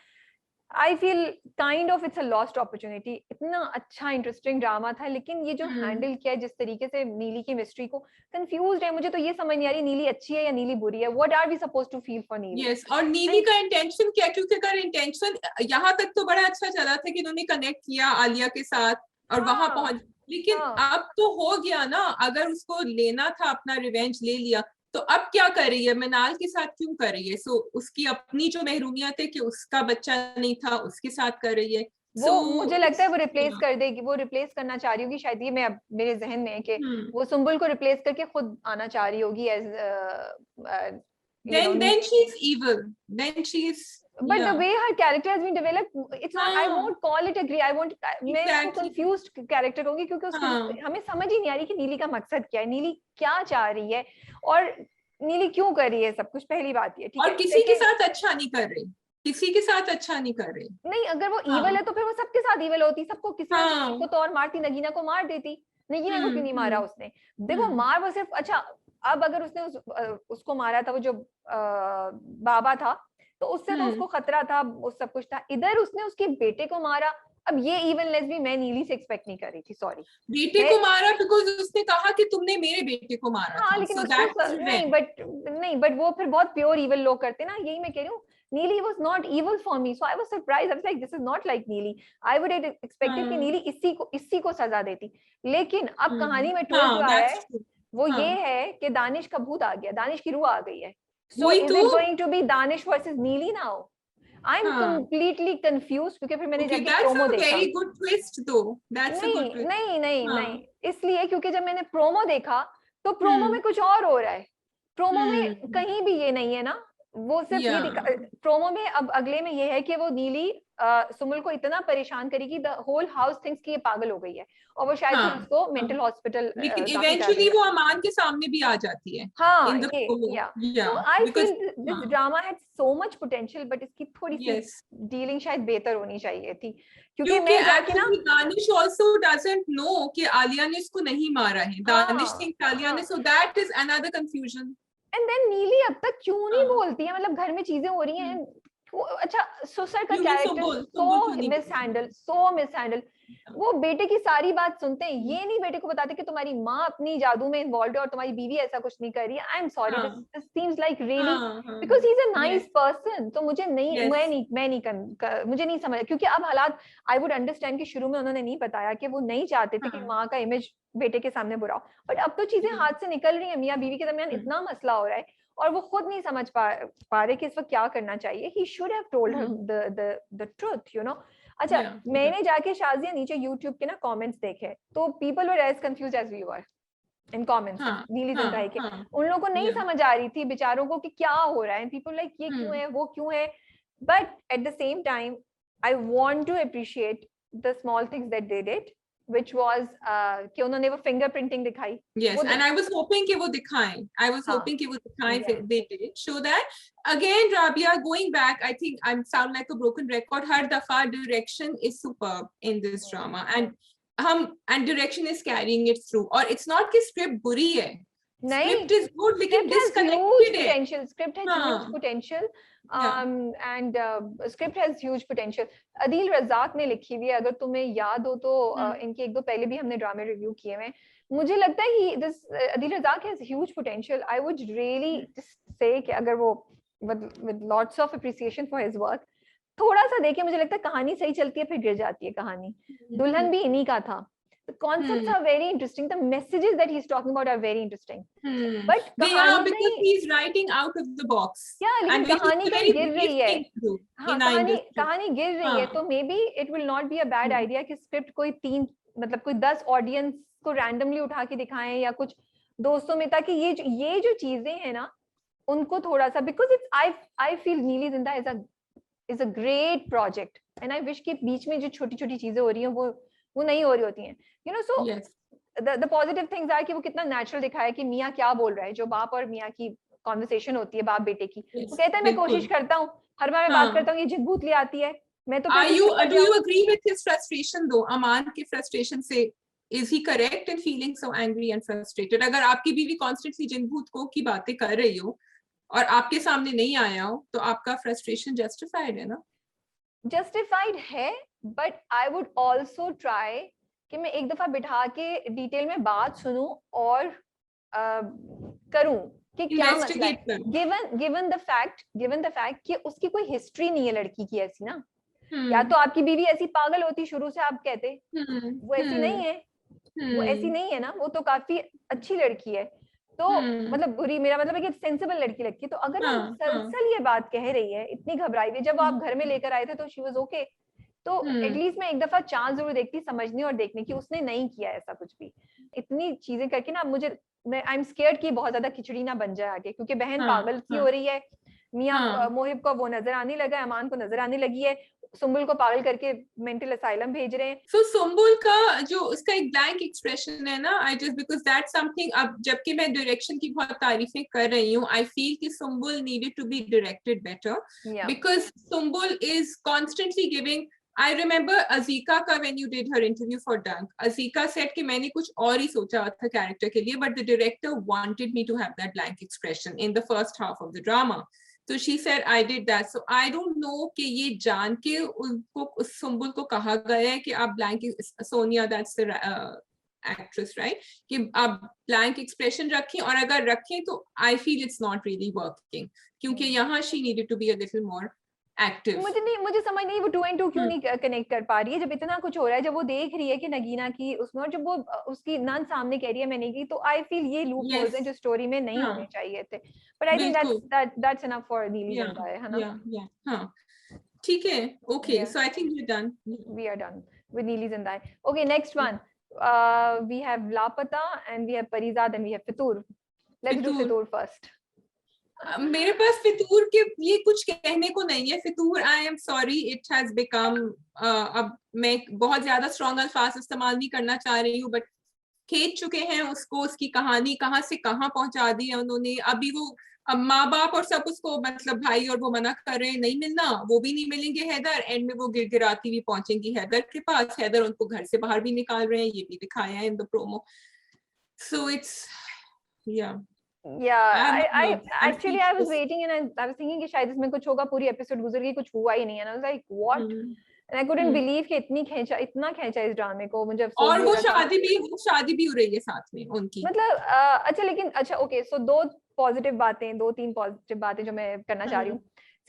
I feel kind of it's a lost opportunity इतना अच्छा इंटरेस्टिंग ड्रामा था लेकिन ये जो हैंडल किया है जिस तरीके से नीली की मिस्ट्री को कंफ्यूज्ड है मुझे तो ये समझ नहीं आ रही नीली अच्छी है या नीली बुरी है what are we supposed to feel for Neeli yes और नीली का इंटेंशन क्या क्योंकि अगर इंटेंशन यहाँ तक तो बड़ा अच्छा चला था कि उन्होंने कनेक्ट किया आलिया के साथ और वहां पहुंच लेकिन अब तो हो गया ना अगर उसको लेना था अपना रिवेंज ले लिया तो अब क्या कर रही है मिनाल के साथ क्यों कर रही है सो उसकी अपनी जो महरूमियत है कि उसका बच्चा नहीं था उसके साथ कर रही है वो मुझे लगता है वो रिप्लेस कर देगी वो रिप्लेस करना चाह रही होगी शायद ये मैं मेरे जहन में है कि वो सुंबुल को रिप्लेस करके खुद आना चाह रही होगी as then she's evil then she's but the way her character has been developed it's not I won't call it I won't मैं इसको confused character कहूंगी क्योंकि उसको हमें समझ ही नहीं आ रही कि नीली का मकसद क्या है नीली क्या चाह रही है और नीली क्यों कर रही है सब कुछ पहली बात ये ठीक है और किसी के साथ अच्छा नहीं कर रही किसी के साथ अच्छा नहीं कर रही नहीं अगर वो evil है तो फिर वो सबके साथ evil होती सबको किसी को तो और मारती नगीना को मार देती नगीना को क्यों नहीं मारा उसने देखो मार वो सिर्फ अच्छा अब अगर उसने उसको मारा था वो जो बाबा था तो उससे तो उसको खतरा था उस सब कुछ था इधर उसने उसके बेटे को मारा अब ये इवननेस भी मैं नीली से एक्सपेक्ट नहीं कर रही थी सॉरी बेटे को मारा बिकॉज़ उसने कहा कि तुमने मेरे बेटे को मारा हाँ लेकिन नहीं बट वो फिर बहुत प्योर इवल लोग करते ना यही मैं कह रही हूँ नीली was not evil for me so I was surprised I was like this is not like नीली I would have expected कि नीली इसी को सजा देती लेकिन अब कहानी में ट्विस्ट जो आया है वो ये है कि दानिश का भूत आ गया दानिश की रूह आ गई है so is it going to be Danish versus नीली now I'm completely confused क्योंकि फिर मैंने जाके प्रोमो देखा very good twist though that's a good twist नहीं इसलिए क्योंकि जब मैंने प्रोमो देखा तो प्रोमो में कुछ और हो रहा है प्रोमो में कहीं भी ये नहीं है ना वो सिर्फ ये प्रोमो में अब अगले में ये है कि वो नीली सुमुल को इतना परेशान करेगी द होल हाउस थिंक्स कि ये पागल हो गई है और वो शायद उसको मेंटल हॉस्पिटल लेकिन इवेंचुअली वो अमान के सामने भी आ जाती है हाँ so I feel this drama had so much potential but इसकी थोड़ी सी डीलिंग शायद बेहतर होनी चाहिए थी क्योंकि मैं जाके ना दानिश also doesn't know कि आलिया ने इसको नहीं मारा है दानिश thinks आलिया ने so that is another confusion and then Neeli अब तक क्यों नहीं हाँ। बोलती है, मतलब घर में चीजें हो रही हैं। अच्छा सुसर का क्यों नहीं कैरेक्टर सुम्बुल सो क्यों नहीं मिसहैंडल, सो मिसहैंडल। वो बेटे की सारी बात सुनते हैं, ये नहीं बेटे को बताते कि तुम्हारी माँ अपनी जादू में इन्वॉल्व है और तुम्हारी बीवी ऐसा कुछ नहीं कर रही है। आई एम सॉरी, हाँ दिस सीम्स लाइक रियली, हाँ because he is a nice yes person. तो मुझे नहीं, यस मुझे नहीं समझ, क्योंकि अब हालात, आई वुड अंडरस्टैंड कि शुरू में उन्होंने नहीं बताया कि वो नहीं चाहते थे कि हाँ माँ का इमेज बेटे के सामने बुरा हो, बट अब तो चीजें हाथ से निकल रही है, मियाँ बीवी के दरमियान इतना मसला हो रहा है और वो खुद नहीं समझ पा रहे कि इस वक्त क्या करना चाहिए। He should have told her the truth, you know. अच्छा, मैंने जाके शाजिया नीचे यूट्यूब के ना कमेंट्स देखे, तो people were as confuse as we were in comments Neeli जिंदाई के। उन लोगों को नहीं समझ आ रही थी बेचारों को कि क्या हो रहा है, पीपल लाइक ये क्यों है, वो क्यों है, but at the same time I want to appreciate the small things that they did, which was कि उन्होंने वो फिंगरप्रिंटिंग दिखाई। Yes, and I was hoping कि वो दिखाएं. I was हाँ, hoping कि वो दिखाएं. yeah. They did show that. Again, Rabia, going back, I think I sound like a broken record. हर दफा direction is superb in this drama, and direction is carrying it through. और it's not कि script बुरी है. नहीं, Script is good, लेकिन script has huge disconnected है. potential, script has huge potential, and script has huge potential. Adeel Razzaq ने लिखी हुई है, अगर तुम्हें याद हो तो इनके एक दो पहले भी हमने ड्रामे रिव्यू किए हुए हैं। मुझे लगता है he this Adeel Razzaq has huge potential. I would really just say कि अगर वो with lots of appreciation for his work थोड़ा सा देखे, मुझे लगता है कहानी सही चलती है फिर गिर जाती है कहानी। दुल्हन भी इन्हीं का था। The concepts are very interesting. The messages that he's talking about are very interesting. But They are because he's writing out of the box. Yeah, लेकिन कहानी कहीं गिर रही है। हाँ, कहानी गिर रही है, तो maybe it will not be a bad idea कि स्क्रिप्ट कोई 3 मतलब कोई 10 ऑडियंस को रैंडमली उठा के दिखाएं या कुछ दोस्तों में, ताकि ये जो चीजें हैं ना उनको थोड़ा सा, बिकॉज इट्स आई फील नीली जिंदा is a great project, and I wish कि बीच में जो छोटी छोटी चीजें हो रही हैं वो नहीं हो रही होती हैं, you know. So the positive things are कि वो कितना नेचुरल दिखाया कि मियाँ क्या बोल रहा है, जो बाप और मियाँ की कॉन्वर्सेशन होती है बाप बेटे की। वो कहता है मैं कोशिश करता हूँ, हर बार मैं बात करता हूँ, ये जिद भूत ले आती है, मैं तो do you agree with his frustration though? अमान के frustration से is he correct in feeling so angry and frustrated? अगर आपकी बीवी constantly जिन भूत को की बातें कर रही हो और आपके सामने नहीं आया हो, तो आपका frustration justified है ना? Justified है, but I would also try कि मैं एक दफा बिठा के डिटेल में बात सुनूं और करूं कि क्या मसला है, given the fact कि उसकी कोई हिस्ट्री नहीं है लड़की की ऐसी ना। या तो आपकी बीवी ऐसी पागल होती शुरू से, आप कहते वो ऐसी नहीं है, वो ऐसी नहीं है ना, वो तो काफी अच्छी लड़की है, तो मतलब बुरी, मेरा मतलब है कि सेंसिबल लड़की लगती है। तो अगर वो मुसलसल ये बात कह रही है, इतनी घबराई हुई, जब आप घर में लेकर आए थे तो शी वाज ओके, तो एटलीस्ट मैं एक दफा चांस जरूर देखती समझने और देखने की। उसने नहीं किया ऐसा कुछ भी, इतनी चीजें करके ना मुझे, आई एम स्केयर्ड कि बहुत ज्यादा खिचड़ी ना बन जाए आगे, क्योंकि बहन पागल सी हो रही है, मियाँ मोहिब को वो नजर आने लगा है, अमान को नजर आने लगी है, सुम्बुल को पागल करके मेंटल असाइलम भेज रहे हैं। So सुम्बुल का जो उसका एक ब्लैंक एक्सप्रेशन है ना, I just because that's something, अब जबकि मैं डायरेक्शन की बहुत तारीफें कर रही हूँ, I feel कि Sumbul needed to be directed better, because Sumbul is constantly giving. I remember Azika का when you did her interview for Dunk, Azika said कि मैंने कुछ और ही सोचा था कैरेक्टर के लिए, but the director wanted me to have that blank expression in the first half of the drama. So she said I did that. So I don't know कि ये जान के उनको सुम्बुल को कहा गया है कि आप blank, Sonia that's the actress right, कि आप blank expression रखें, और अगर रखें तो I feel it's not really working, क्योंकि यहाँ she needed to be a little more active. मुझे समझ नहीं वो 2 and 2 क्यों नहीं कनेक्ट कर पा रही है, जब इतना कुछ हो रहा है, जब वो देख रही है कि नगीना की उसमें, और जब वो उसकी नन सामने कह रही है मैंने की, तो आई फील ये लूप होल्स हैं जो स्टोरी में नहीं होने चाहिए थे, but I think that's enough for नीली जिंदा है ना। हाँ ठीक है, okay, so I think we're done. We are done with नीली जिंदा। Okay, next one, we have लापता and we have Parizad and we have Fitoor. Let's do Fitoor first. मेरे पास फितूर के ये कुछ कहने को नहीं है। Fitoor, I am sorry, it has become, अब मैं बहुत ज्यादा स्ट्रॉन्ग अल्फाज इस्तेमाल नहीं करना चाह रही हूँ, बट खेद चुके हैं उसको, उसकी कहानी कहाँ से कहाँ पहुंचा दी है उन्होंने। अभी वो माँ बाप और सब उसको, मतलब भाई और वो मना कर रहे हैं नहीं मिलना, वो भी नहीं मिलेंगे हैदर, एंड में वो गिड़गिड़ाती भी पहुंचेंगी हैदर के पास, हैदर उनको घर से बाहर भी निकाल रहे हैं, ये भी दिखाया है in the promo. So it's या I I'm actually I was speechless. waiting and I was thinking कि शायद इसमें कुछ होगा, पूरी एपिसोड गुजर गई, कुछ हुआ ही नहीं है, and I was like what, and I couldn't believe कि इतना खींचा इस ड्रामे को, मुझे अफसोस और भी हो वो रहा था। शादी भी हो रही है साथ में उनकी। मतलब अच्छा, लेकिन अच्छा ओके, सो दो तीन पॉजिटिव बातें जो मैं करना चाह रही हूँ।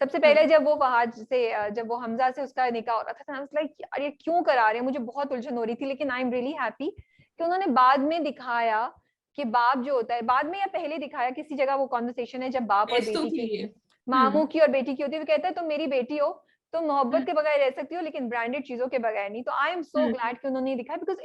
सबसे पहले जब वो फहाद से जब वो हमजा से उसका निकाह हो रहा था, लाइक यार ये क्यों करा रहे हैं, मुझे बहुत उलझन हो रही थी, लेकिन आई एम रियली हैप्पी कि उन्होंने बाद में दिखाया कि बाप जो होता है, बाद में या पहले दिखाया किसी जगह वो कॉन्वर्सेशन है जब बाप और बेइज्जतों बेटी के की, लिए। मामू की और बेटी की होती है, वो कहता है तुम मेरी बेटी हो, तुम मोहब्बत के बगैर रह सकती हो लेकिन ब्रांडेड चीजों के बगैर नहीं। तो आई एम सो ग्लैड कि उन्होंने दिखाया, because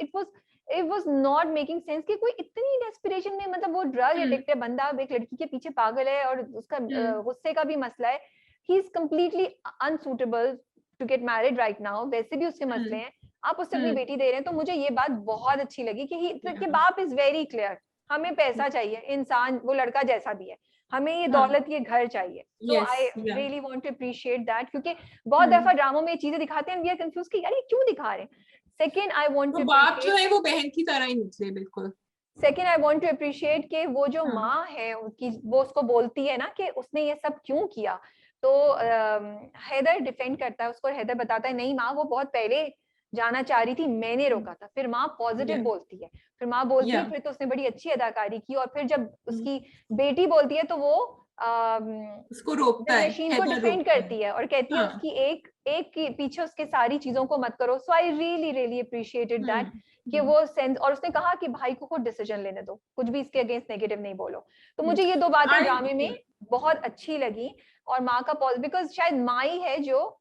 it was not making sense कि कोई इतनी डेस्परेशन में, मतलब वो ड्रग एडिक्टेड बंदा एक लड़की के पीछे पागल है और उसका गुस्से का भी मसला है, he is completely unsuitable to get married right now, वैसे भी उसके मसले हैं, आप उससे अपनी बेटी दे रहे हैं। तो मुझे ये बात बहुत अच्छी लगी कि बाप इज वेरी क्लियर, हमें पैसा चाहिए, इंसान वो लड़का जैसा भी है, हमें ये दौलत, ये घर चाहिए। So I really want to appreciate that, क्योंकि बहुत दफा ड्रामों में ये चीजें दिखाते हैं, वी आर कंफ्यूज कि यार ये क्यों दिखा रहे हैं। सेकंड आई वांट टू बाप जो है वो बहन की तरह ही निकले बिल्कुल। Second I want to appreciate कि वो जो माँ है उनकी, वो उसको बोलती है ना कि उसने ये सब क्यों किया, तो हैदर डिफेंड करता है उसको, हैदर बताता है नहीं माँ, वो बहुत पहले जाना चाह रही थी, मैंने रोका था। फिर माँ पॉजिटिव बोलती है, फिर माँ बोलती है फिर तो उसने बड़ी अच्छी अदाकारी की, और फिर जब उसकी बेटी बोलती है तो वो उसको रोकता है, नशीन को डिफेंड करती है और कहती है उसकी एक के पीछे उसके सारी चीजों को मत करो। So I really really appreciated that कि वो सेंस, और उसने कहा कि भाई को खुद डिसीजन लेने दो, कुछ भी इसके अगेंस्ट नेगेटिव नहीं बोलो। तो मुझे ये दो बातें ड्रामे में बहुत अच्छी लगी, और माँ का बिकॉज शायद माँ ही है जो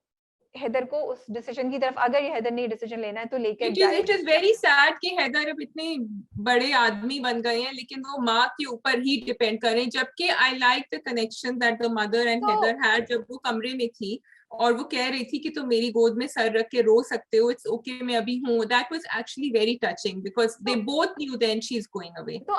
हैदर को उस डिसीजन की तरफ, अगर ये हैदर ने डिसीजन लेना है तो लेकर जाए। इट इज वेरी सैड कि हैदर अब इतने बड़े आदमी बन गए हैं लेकिन वो माँ के ऊपर ही डिपेंड कर रहे हैं, जबकि I like the connection that the mother and Haider had जब वो कमरे में थी और वो कह रही थी कि तुम मेरी गोद में सर रख के रो सकते हो, इट्स ओके मैं अभी हूँ। That was actually very touching because they both knew then she is going away. तो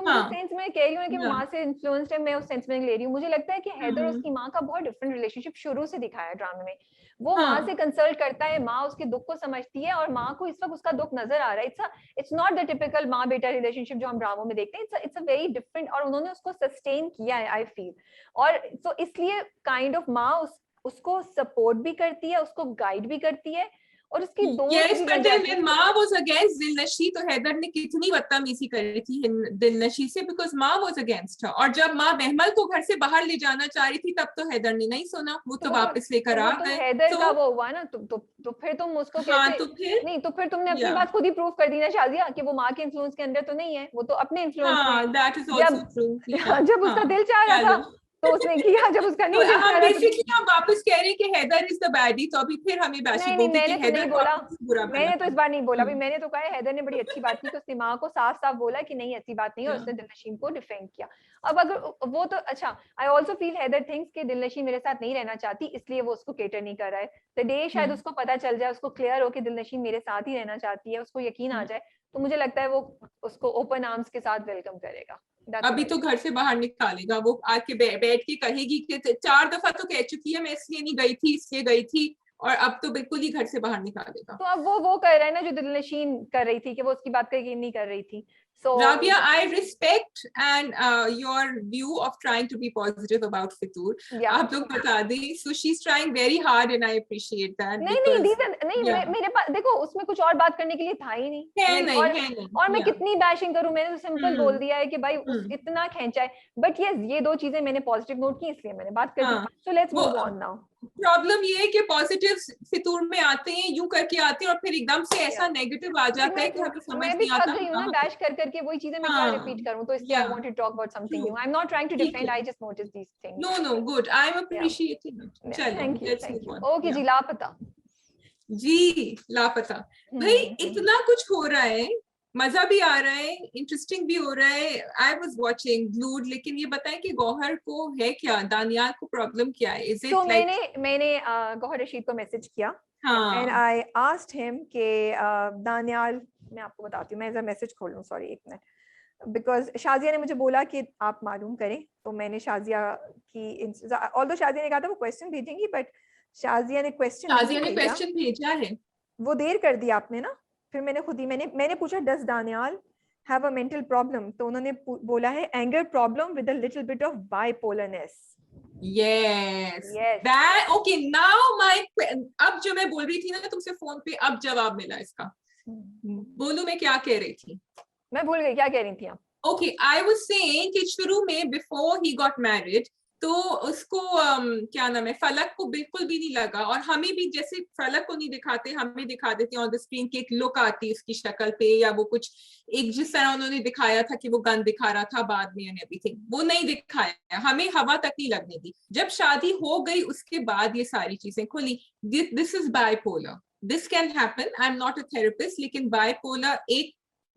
मुझे सेंस में कह रही हूँ कि माँ से इन्फ्लुएंस्ड है, मैं उस सेंस में ले रही हूँ। मुझे लगता है कि हैदर और उसकी माँ का बहुत डिफरेंट रिलेशनशिप शुरू से दिखाया है ड्रामे में। वो माँ से कंसल्ट करता है, माँ उसके दुख को समझती है, और माँ को इस वक्त उसका दुख नजर आ रहा है। इट्स नॉट द टिपिकल माँ बेटा रिलेशनशिप जो हम ड्रामों में देखते हैं, इट्स अ वेरी डिफरेंट, और उन्होंने उसको सस्टेन किया है आई फील। और तो इसलिए काइंड ऑफ माँ उसको सपोर्ट भी करती है, उसको गाइड भी करती है, और उसकी दोस्त भी बन जाती है। माँ वाज अगेंस्ट दिलनशी, तो हैदर ने कितनी बदतमीजी करी थी दिलनशी से, बिकॉज माँ वाज अगेंस्ट हर। और जब माँ महमल को घर से बाहर ले जाना चाह रही थी तब तो हैदर ने नहीं सुना, वो तो वापस लेकर आ गए। हैदर का वो हुआ ना, तो फिर तुम उसको कैसे, तो फिर नहीं तो फिर तुमने अपनी बात खुद ही प्रूव कर दी ना शाजिया, कि वो माँ के इन्फ्लुएंस के अंदर तो नहीं है, वो तो अपने इन्फ्लुएंस में। That is also true. जब उसका दिल चाह रहा था तो उसने किया, जब उसका नहीं दिल चाह रहा था। बेसिकली हम वापस कह रहे हैं कि हैदर इज द बैडी, तो अभी फिर हमें बैशिंग होगी कि हैदर को बुरा बना। मैंने तो इस बार नहीं बोला, भाई मैंने तो कहा है हैदर ने बड़ी अच्छी बात की कि उसने माँ को साफ साफ बोला कि नहीं ऐसी बात नहीं है, और उसने दिलनशीन को डिफेंड किया। अब अगर वो तो अच्छा, I also feel Haider thinks कि दिलनशीन मेरे साथ नहीं रहना चाहती, इसलिए वो उसको केटर नहीं कर रहा है। द डे शायद उसको पता चल जाए, उसको क्लियर हो कि दिलनशीन मेरे साथ ही रहना चाहती है, उसको यकीन आ जाए, तो मुझे लगता है वो उसको ओपन आर्म्स के साथ वेलकम करेगा। अभी तो घर से बाहर निकालेगा, वो आके बैठ के कहेगी कि 4 दफा तो कह चुकी है मैं इसलिए नहीं गई थी, इसलिए गई थी, और अब तो बिल्कुल ही घर से बाहर निकालेगा। तो अब वो कर रहा है ना जो दिलनशीन कर रही थी, कि वो उसकी बात का यकीन नहीं कर रही थी। So Rabia, I respect and your view of trying to be positive about Fitur. आप लोग बता दें, so she's trying very hard and I appreciate that. नहीं, मेरे पास देखो उसमें कुछ और बात करने के लिए था ही नहीं। और मैं कितनी बैशिंग करूं, मैंने तो सिंपल बोल दिया है कि भाई इतना खींचा है। बट ये दो चीजें मैंने पॉजिटिव नोट की, इसलिए मैंने बात कर दी। So let's move on now. Problem ये है कि पॉजिटिव फितूर में आते हैं, यूं करके आते हैं, और फिर एकदम से ऐसा नेगेटिव आ जाता है कि हमें समझ नहीं आता। मैं भी थक गई हूं ना बैश कर करके, वही चीजें मैं क्या रिपीट करूं, तो इसलिए I want to talk about something new. I am not trying to defend, I just notice these things. No good, I am appreciating it. चलिए लेट्स मूव ऑन। ओके जी, लापता जी लापता। भाई इतना कुछ हो रहा है, मजा भी आ रहा है, इंटरेस्टिंग भी हो रहा है। आई वाज वाचिंग ग्लूड, लेकिन ये बताएं कि गौहर को है क्या, दानियाल को प्रॉब्लम क्या है? इज इट तो मैंने गौहर रशीद को मैसेज किया एंड आई आस्क्ड हिम कि दानियाल, मैं आपको बताती हूँ, मैं जरा मैसेज खोल लूँ, सॉरी एक मिनट, बिकॉज शाजिया ने मुझे बोला कि आप मालूम करें, तो मैंने शाजिया की, ऑल्दो शाजिया ने कहा था वो क्वेश्चन भेजेंगी, बट शाजिया ने क्वेश्चन भेजा है, वो देर कर दिया आपने ना। फिर मैंने खुद ही मैंने पूछा, डस Daniyal have a mental problem, तो उन्होंने बोला है anger problem with a little bit of bipolarness. Yes. Yes. That okay. Now अब जो मैं बोल रही थी ना तुमसे फोन पे, अब जवाब मिला इसका. बोलूं मैं क्या कह रही थी? मैं भूल गई क्या कह रही थी आप. Okay, I was saying कि शुरू में before he got married, तो उसको क्या नाम है, फलक को बिल्कुल भी नहीं लगा, और हमें भी जैसे फलक को नहीं दिखाते, हमें दिखा देते ऑन द स्क्रीन की एक लुक आती है उसकी शक्ल पे, या वो कुछ एक जिस तरह उन्होंने दिखाया था कि वो गन दिखा रहा था बाद में एंड एवरीथिंग, वो नहीं दिखाया, हमें हवा तक नहीं लगने दी. जब शादी हो गई उसके बाद ये सारी चीजें खुली. This is bipolar, this can happen. I am not a therapist, लेकिन बाइपोलर एक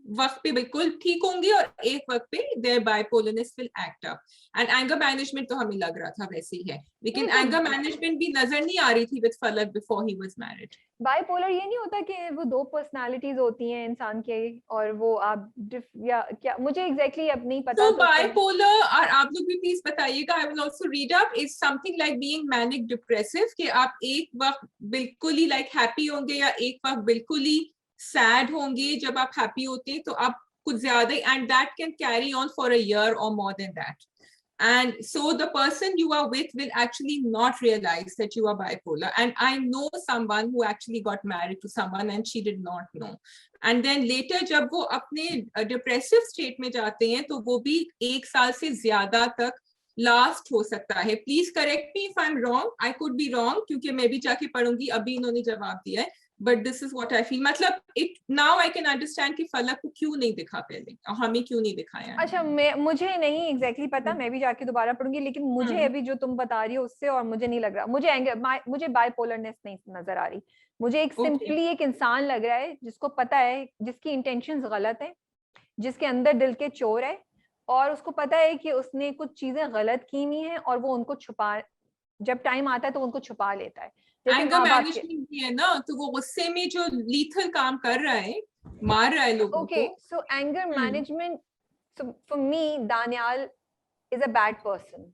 वक्त पे बिल्कुल ठीक होंगे और एक वक्त पे their bipolarness will act up. And anger management तो हमें लग रहा था वैसे ही है, लेकिन anger management भी नजर नहीं आ रही थी with फलक before he was married. Bipolar ये नहीं होता कि वो दो पर्सनालिटीज होती हैं इंसान के, और वो आप या क्या, मुझे एग्जैक्टली अब नहीं पता. तो bipolar, और आप लोग भी प्लीज बताइएगा, I will also read up, is something like being manic depressive, कि आप एक वक्त बिल्कुल ही like happy होंगे या एक वक्त बिल्कुल ही सैड होंगे. जब आप हैप्पी होते हैं तो आप कुछ ज्यादा, and that can carry on for a year और more than that. And so the person you are with will actually not realize that you are bipolar. And I know someone who actually got married to someone and she did not know. And then later जब वो अपने depressive state में जाते हैं तो वो भी 1 साल से ज्यादा तक लास्ट हो सकता है. Please correct me if I am wrong, I could be wrong, क्योंकि मैं भी जाके पढ़ूंगी, अभी इन्होंने जवाब दिया है. But this is what I feel. मतलब it now I can understand कि फलक को क्यों नहीं दिखा पहले, और हमें क्यों नहीं दिखाया. अच्छा, मुझे नहीं एग्जैक्टली पता, मैं भी जाके दोबारा पढ़ूंगी, लेकिन मुझे अभी जो तुम बता रही हो उससे, और मुझे नहीं लग रहा, मुझे बाइपोलरनेस नहीं नजर आ रही. मुझे एक सिंपली एक इंसान लग रहा है जिसको पता है, जिसकी इंटेंशंस गलत है, जिसके अंदर दिल के चोर है, और उसको पता है कि उसने कुछ चीजें गलत की हुई हैं और वो उनको छुपा, जब टाइम आता है तो उनको छुपा लेता है. एंगर मैनेजमेंट भी है ना, तो वो गुस्से में जो लीथल काम कर रहा है, मार रहा है लोगों को. Okay, so anger management, so for me Daniel is a bad person.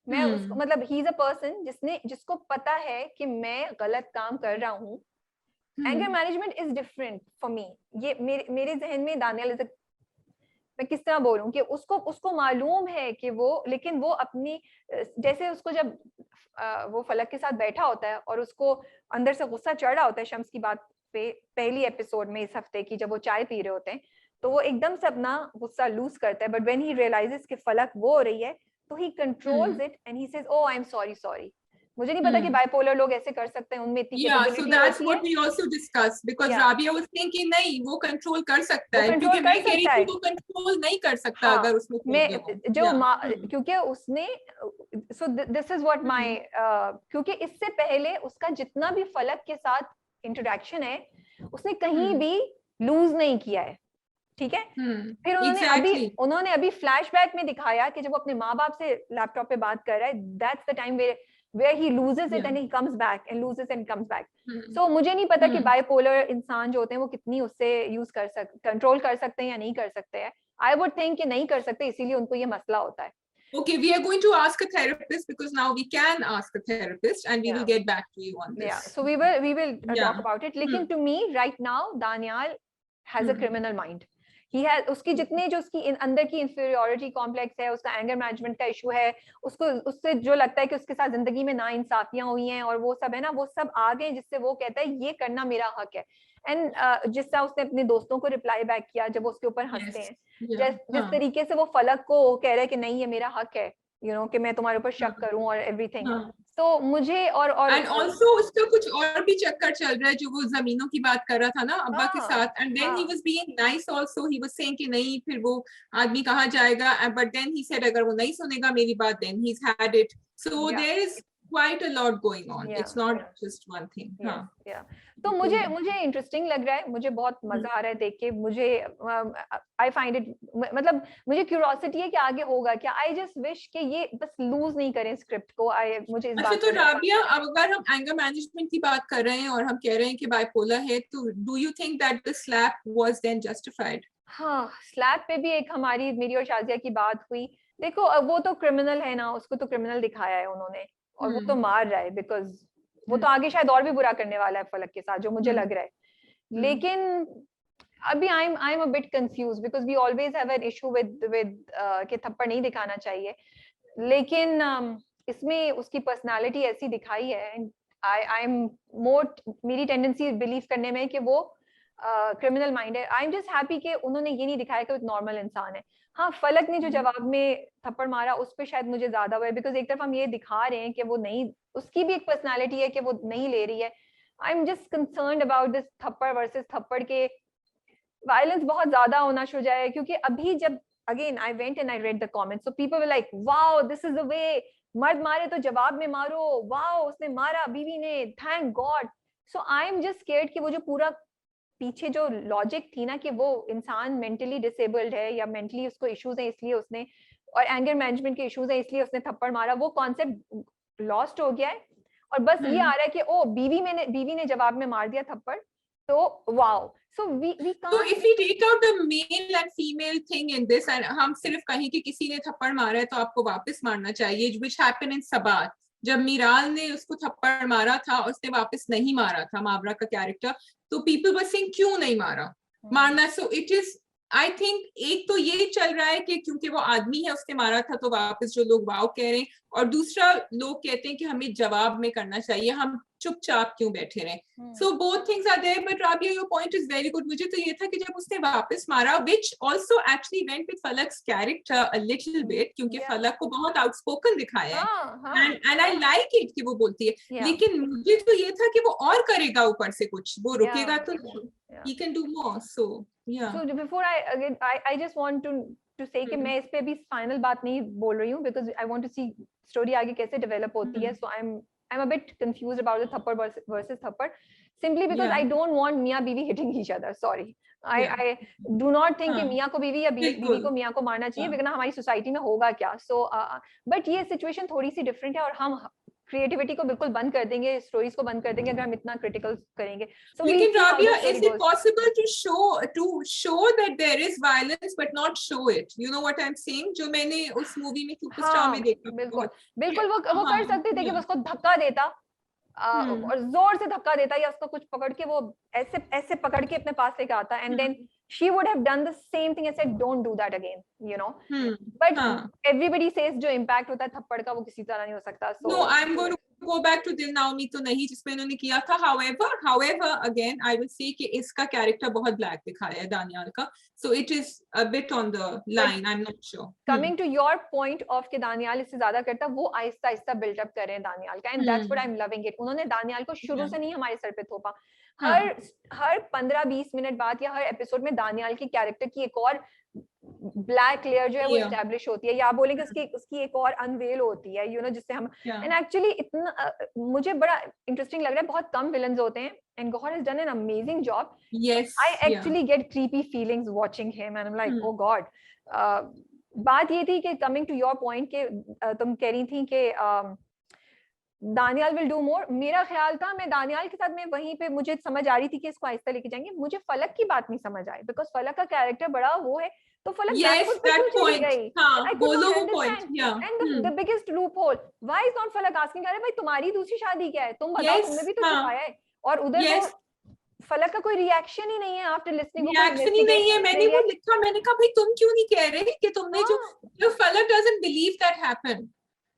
मैं उसको मतलब he is a person जिसको पता है कि मैं गलत काम कर रहा हूँ. Anger management is different for me. ये मेरे जहन में दानियाल इज, मैं किस तरह बोलूं कि उसको मालूम है कि वो, लेकिन वो अपनी, जैसे उसको जब वो फलक के साथ बैठा होता है और उसको अंदर से गुस्सा चढ़ रहा होता है शम्स की बात पे, पहली एपिसोड में इस हफ्ते की, जब वो चाय पी रहे होते हैं, तो वो एकदम से अपना गुस्सा लूज करता है. बट व्हेन ही रियलाइजेस कि फलक वो हो रही है, तो ही controls it and he says, oh I am sorry. मुझे नहीं पता कि बाइपोलर लोग ऐसे कर सकते हैं, उनमें इतनी कैपेबिलिटी होती है. Yeah, so that's what we also discussed, because Rabia was thinking नहीं, वो कंट्रोल कर सकता है, क्योंकि मैं कह रही थी वो कंट्रोल नहीं कर सकता. अगर उसमें क्योंकि उसने, so this is what my क्योंकि इससे पहले उसका जितना भी फलक के साथ इंटरेक्शन है, उसने कहीं भी लूज नहीं किया है. ठीक है. फिर उन्होंने अभी फ्लैशबैक में दिखाया कि जब वो अपने माँ बाप से लैपटॉप पे बात कर रहा है, that's the time where he loses it and he comes back and loses and comes back. So मुझे नहीं पता कि बाइपोलर इंसान जो होते हैं वो कितनी उससे कंट्रोल कर सकते हैं या नहीं कर सकते हैं. I would think कि नहीं कर सकते, इसीलिए उनको ये मसला होता है. Okay, we are going to ask a therapist, because now we can ask a therapist and we will get back to you on this. Yeah, so we will talk about it. लेकिन to me right now Daniel has a criminal mind. He has, उसकी जितने जो उसकी अंदर की inferiority complex है, उसका anger management का इशू है, उसको उससे जो लगता है कि उसके साथ जिंदगी में नाइंसाफियां हुई हैं और वो सब है ना, वो सब आ गए, जिससे वो कहता है ये करना मेरा हक है. एंड जिस तरह उसने अपने दोस्तों को रिप्लाई बैक किया जब उसके ऊपर हंसते हैं, जिस तरीके से वो फलक को कह रहा है कि नहीं ये मेरा हक है, कि मैं तुम्हारे ऊपर शक करूं और एवरीथिंग. तो मुझे और एंड आल्सो उसका कुछ और भी चक्कर चल रहा है, जो वो जमीनों की बात कर रहा था ना अब्बा के साथ, and then he was being nice also. He was saying कि नहीं, फिर वो आदमी कहाँ जाएगा, बट देन ही सेड अगर वो नहीं सुनेगा मेरी बात, then he has had it. So there is quite a lot going on. It's not just one thing. तो मुझे इंटरेस्टिंग लग रहा है, मुझे बहुत मजा आ रहा है देख के. मुझे आई फाइंड इट, मतलब मुझे क्यूरियोसिटी है कि आगे होगा क्या. आई जस्ट विश कि ये बस लूज नहीं करें स्क्रिप्ट को. मुझे इस बात. तो राबिया, अब अगर हम एंगर मैनेजमेंट की बात कर रहे हैं और हम कह रहे हैं कि बाइपोलर है, तो do you think that the slap was then justified? हाँ, स्लैप पे भी एक मेरी और शाजिया की बात हुई. देखो, वो तो क्रिमिनल है ना, उसको तो क्रिमिनल दिखाया है उन्होंने, और वो तो मार रहा है, बिकॉज वो तो आगे शायद और भी बुरा करने वाला है फलक के साथ, जो मुझे लग रहा है. लेकिन अभी I'm a bit confused because we always have an issue with कि थप्पड़ नहीं दिखाना चाहिए, लेकिन इसमें उसकी पर्सनालिटी ऐसी दिखाई है, एंड I'm more, मेरी टेंडेंसी बिलीव करने में कि वो क्रिमिनल माइंड है. आई एम जस्ट हैप्पी कि उन्होंने ये नहीं दिखाया कि वो नॉर्मल इंसान है. हाँ, फलक ने जो जवाब में थप्पड़ मारा उस पर शायद मुझे ज्यादा हुआ है, बिकॉज एक तरफ हम ये दिखा रहे हैं कि वो नहीं, उसकी भी एक पर्सनालिटी है कि वो नहीं ले रही है. आई am just concerned about this थप्पड़ वर्सेस थप्पड़ के वायलेंस बहुत ज्यादा होना शुरू जाए, क्योंकि अभी जब again I went and I read the comments, so people were like wow this is the way, मर्द मारे तो जवाब में मारो, वाओ उसने मारा बीवी ने, thank God. So I am just scared कि वो जो पूरा पीछे जो लॉजिक थी ना कि वो इंसान मेंटली डिसेबल्ड है या मेंटली उसको इश्यूज है इसलिए उसने, और एंगर मैनेजमेंट के इश्यूज है इसलिए उसने थप्पड़ मारा, वो कॉन्सेप्ट लॉस्ट हो गया है. और बस ये आ रहा है कि ओ बीवी ने जवाब में मार दिया थप्पड़, तो wow. So we can't. So if we take out the male and female thing in this, and हम सिर्फ कहीं कि किसी ने थप्पड़ मारा है तो आपको वापस मारना चाहिए, which happened in Sabat. जब मीराल ने उसको थप्पड़ मारा था और उसने वापस नहीं मारा था मावरा का कैरेक्टर, तो people were saying क्यों नहीं मारना. So it is, I think एक तो ये चल रहा है कि क्योंकि वो आदमी है उसने मारा था तो वापस जो लोग वाव कह रहे हैं, और दूसरा लोग कहते हैं कि हमें जवाब में करना चाहिए, हम चुपचाप क्यों बैठे रहे. So both things are there, but Rabia, your point is very good. मुझे तो ये था कि जब उसने वापस मारा, which also actually went with Falak's character a little bit, क्योंकि फलक को बहुत outspoken दिखाया है, and I like it कि वो बोलती है, लेकिन मुझे तो ये था कि वो और करेगा ऊपर से कुछ, वो रुकेगा तो he can do more. So yeah. So before I just want to say कि मैं इस पे भी फाइनल बात नहीं बोल रही हूँ, because I want to see story आगे कैसे डेवलप होती है. So I'm a bit confused about the thappad versus thappad, simply because I don't want Mia Bibi hitting each other. Sorry, I do not think कि मियाँ को बीवी या बीवी को मियाँ को मारना चाहिए, बिकॉज़ हमारी सोसाइटी में होगा क्या. So but ये सिचुएशन थोड़ी सी डिफरेंट है, और हम क्रिएटिविटी को बिल्कुल बंद कर देंगे, स्टोरीज को बंद कर देंगे अगर हम इतना क्रिटिकल करेंगे. So लेकिन Rabia, is it possible to show that there is violence but not show it? You know what I'm saying? जो मैंने उस मूवी में सुपरस्टार में देखा. बिल्कुल वो कर सकते थे कि उसको धक्का देता, और जोर से धक्का देता, या उसको कुछ पकड़ के वो ऐसे पकड़ के अपने पास लेके आता, and then she would have done the same thing and said don't do that again, you know. But everybody says जो impact होता है थप्पड़ का वो किसी तरह नहीं हो सकता. So no, I'm going to go back to Dil Na Umeed तो नहीं जिसमें उन्होंने किया था. However again I will say कि इसका कैरेक्टर बहुत ब्लैक दिखाया है दानियाल का, so it is a bit on the line. I'm not sure. Coming to your point of कि दानियाल इससे ज्यादा करता, वो आहिस्ता आहिस्ता बिल्डअप कर रहे हैं दानियाल का, and that's what I'm loving it. उन्होंने दानियाल को शुरू से नहीं हमारे सर पे थोपा. हर 15-20 मिनट बाद या हर एपिसोड में दानियाल की कैरेक्टर की एक और ब्लैक लेयर जो है वो एस्टैब्लिश होती है, या आप बोलेंगे उसकी एक और अनवेल होती है, यू नो, जिससे हम, एंड एक्चुअली इतना मुझे बड़ा इंटरेस्टिंग लग रहा है. बहुत कम विलन्स होते हैं, and God has done an amazing job. I actually get creepy feelings watching him, and I am like oh God. बात ये थी कि कमिंग टू योर पॉइंट के तुम कह रही थी कि दानियाल विल डू मोर. मेरा ख्याल था, मैं दानियाल के साथ में वहीं पे मुझे समझ आ रही थी कि इसको आहिस्ता लेके जाएंगे. मुझे फलक की बात नहीं समझ आई, बिकॉज फलक का कैरेक्टर बड़ा वो है, तो फलक the biggest loophole, why is not फलक asking, अरे भाई तुम्हारी दूसरी शादी क्या है, तुम बताओ, तुमने भी तो छुपाया है. और उधर फलक का कोई रिएक्शन ही नहीं है आफ्टर लिसनिंग. रिएक्शन ही नहीं है. मैंने वो लिखा, मैंने कहा भाई तुम क्यों नहीं कह रहे कि तुमने जो फलक doesn't believe that happened.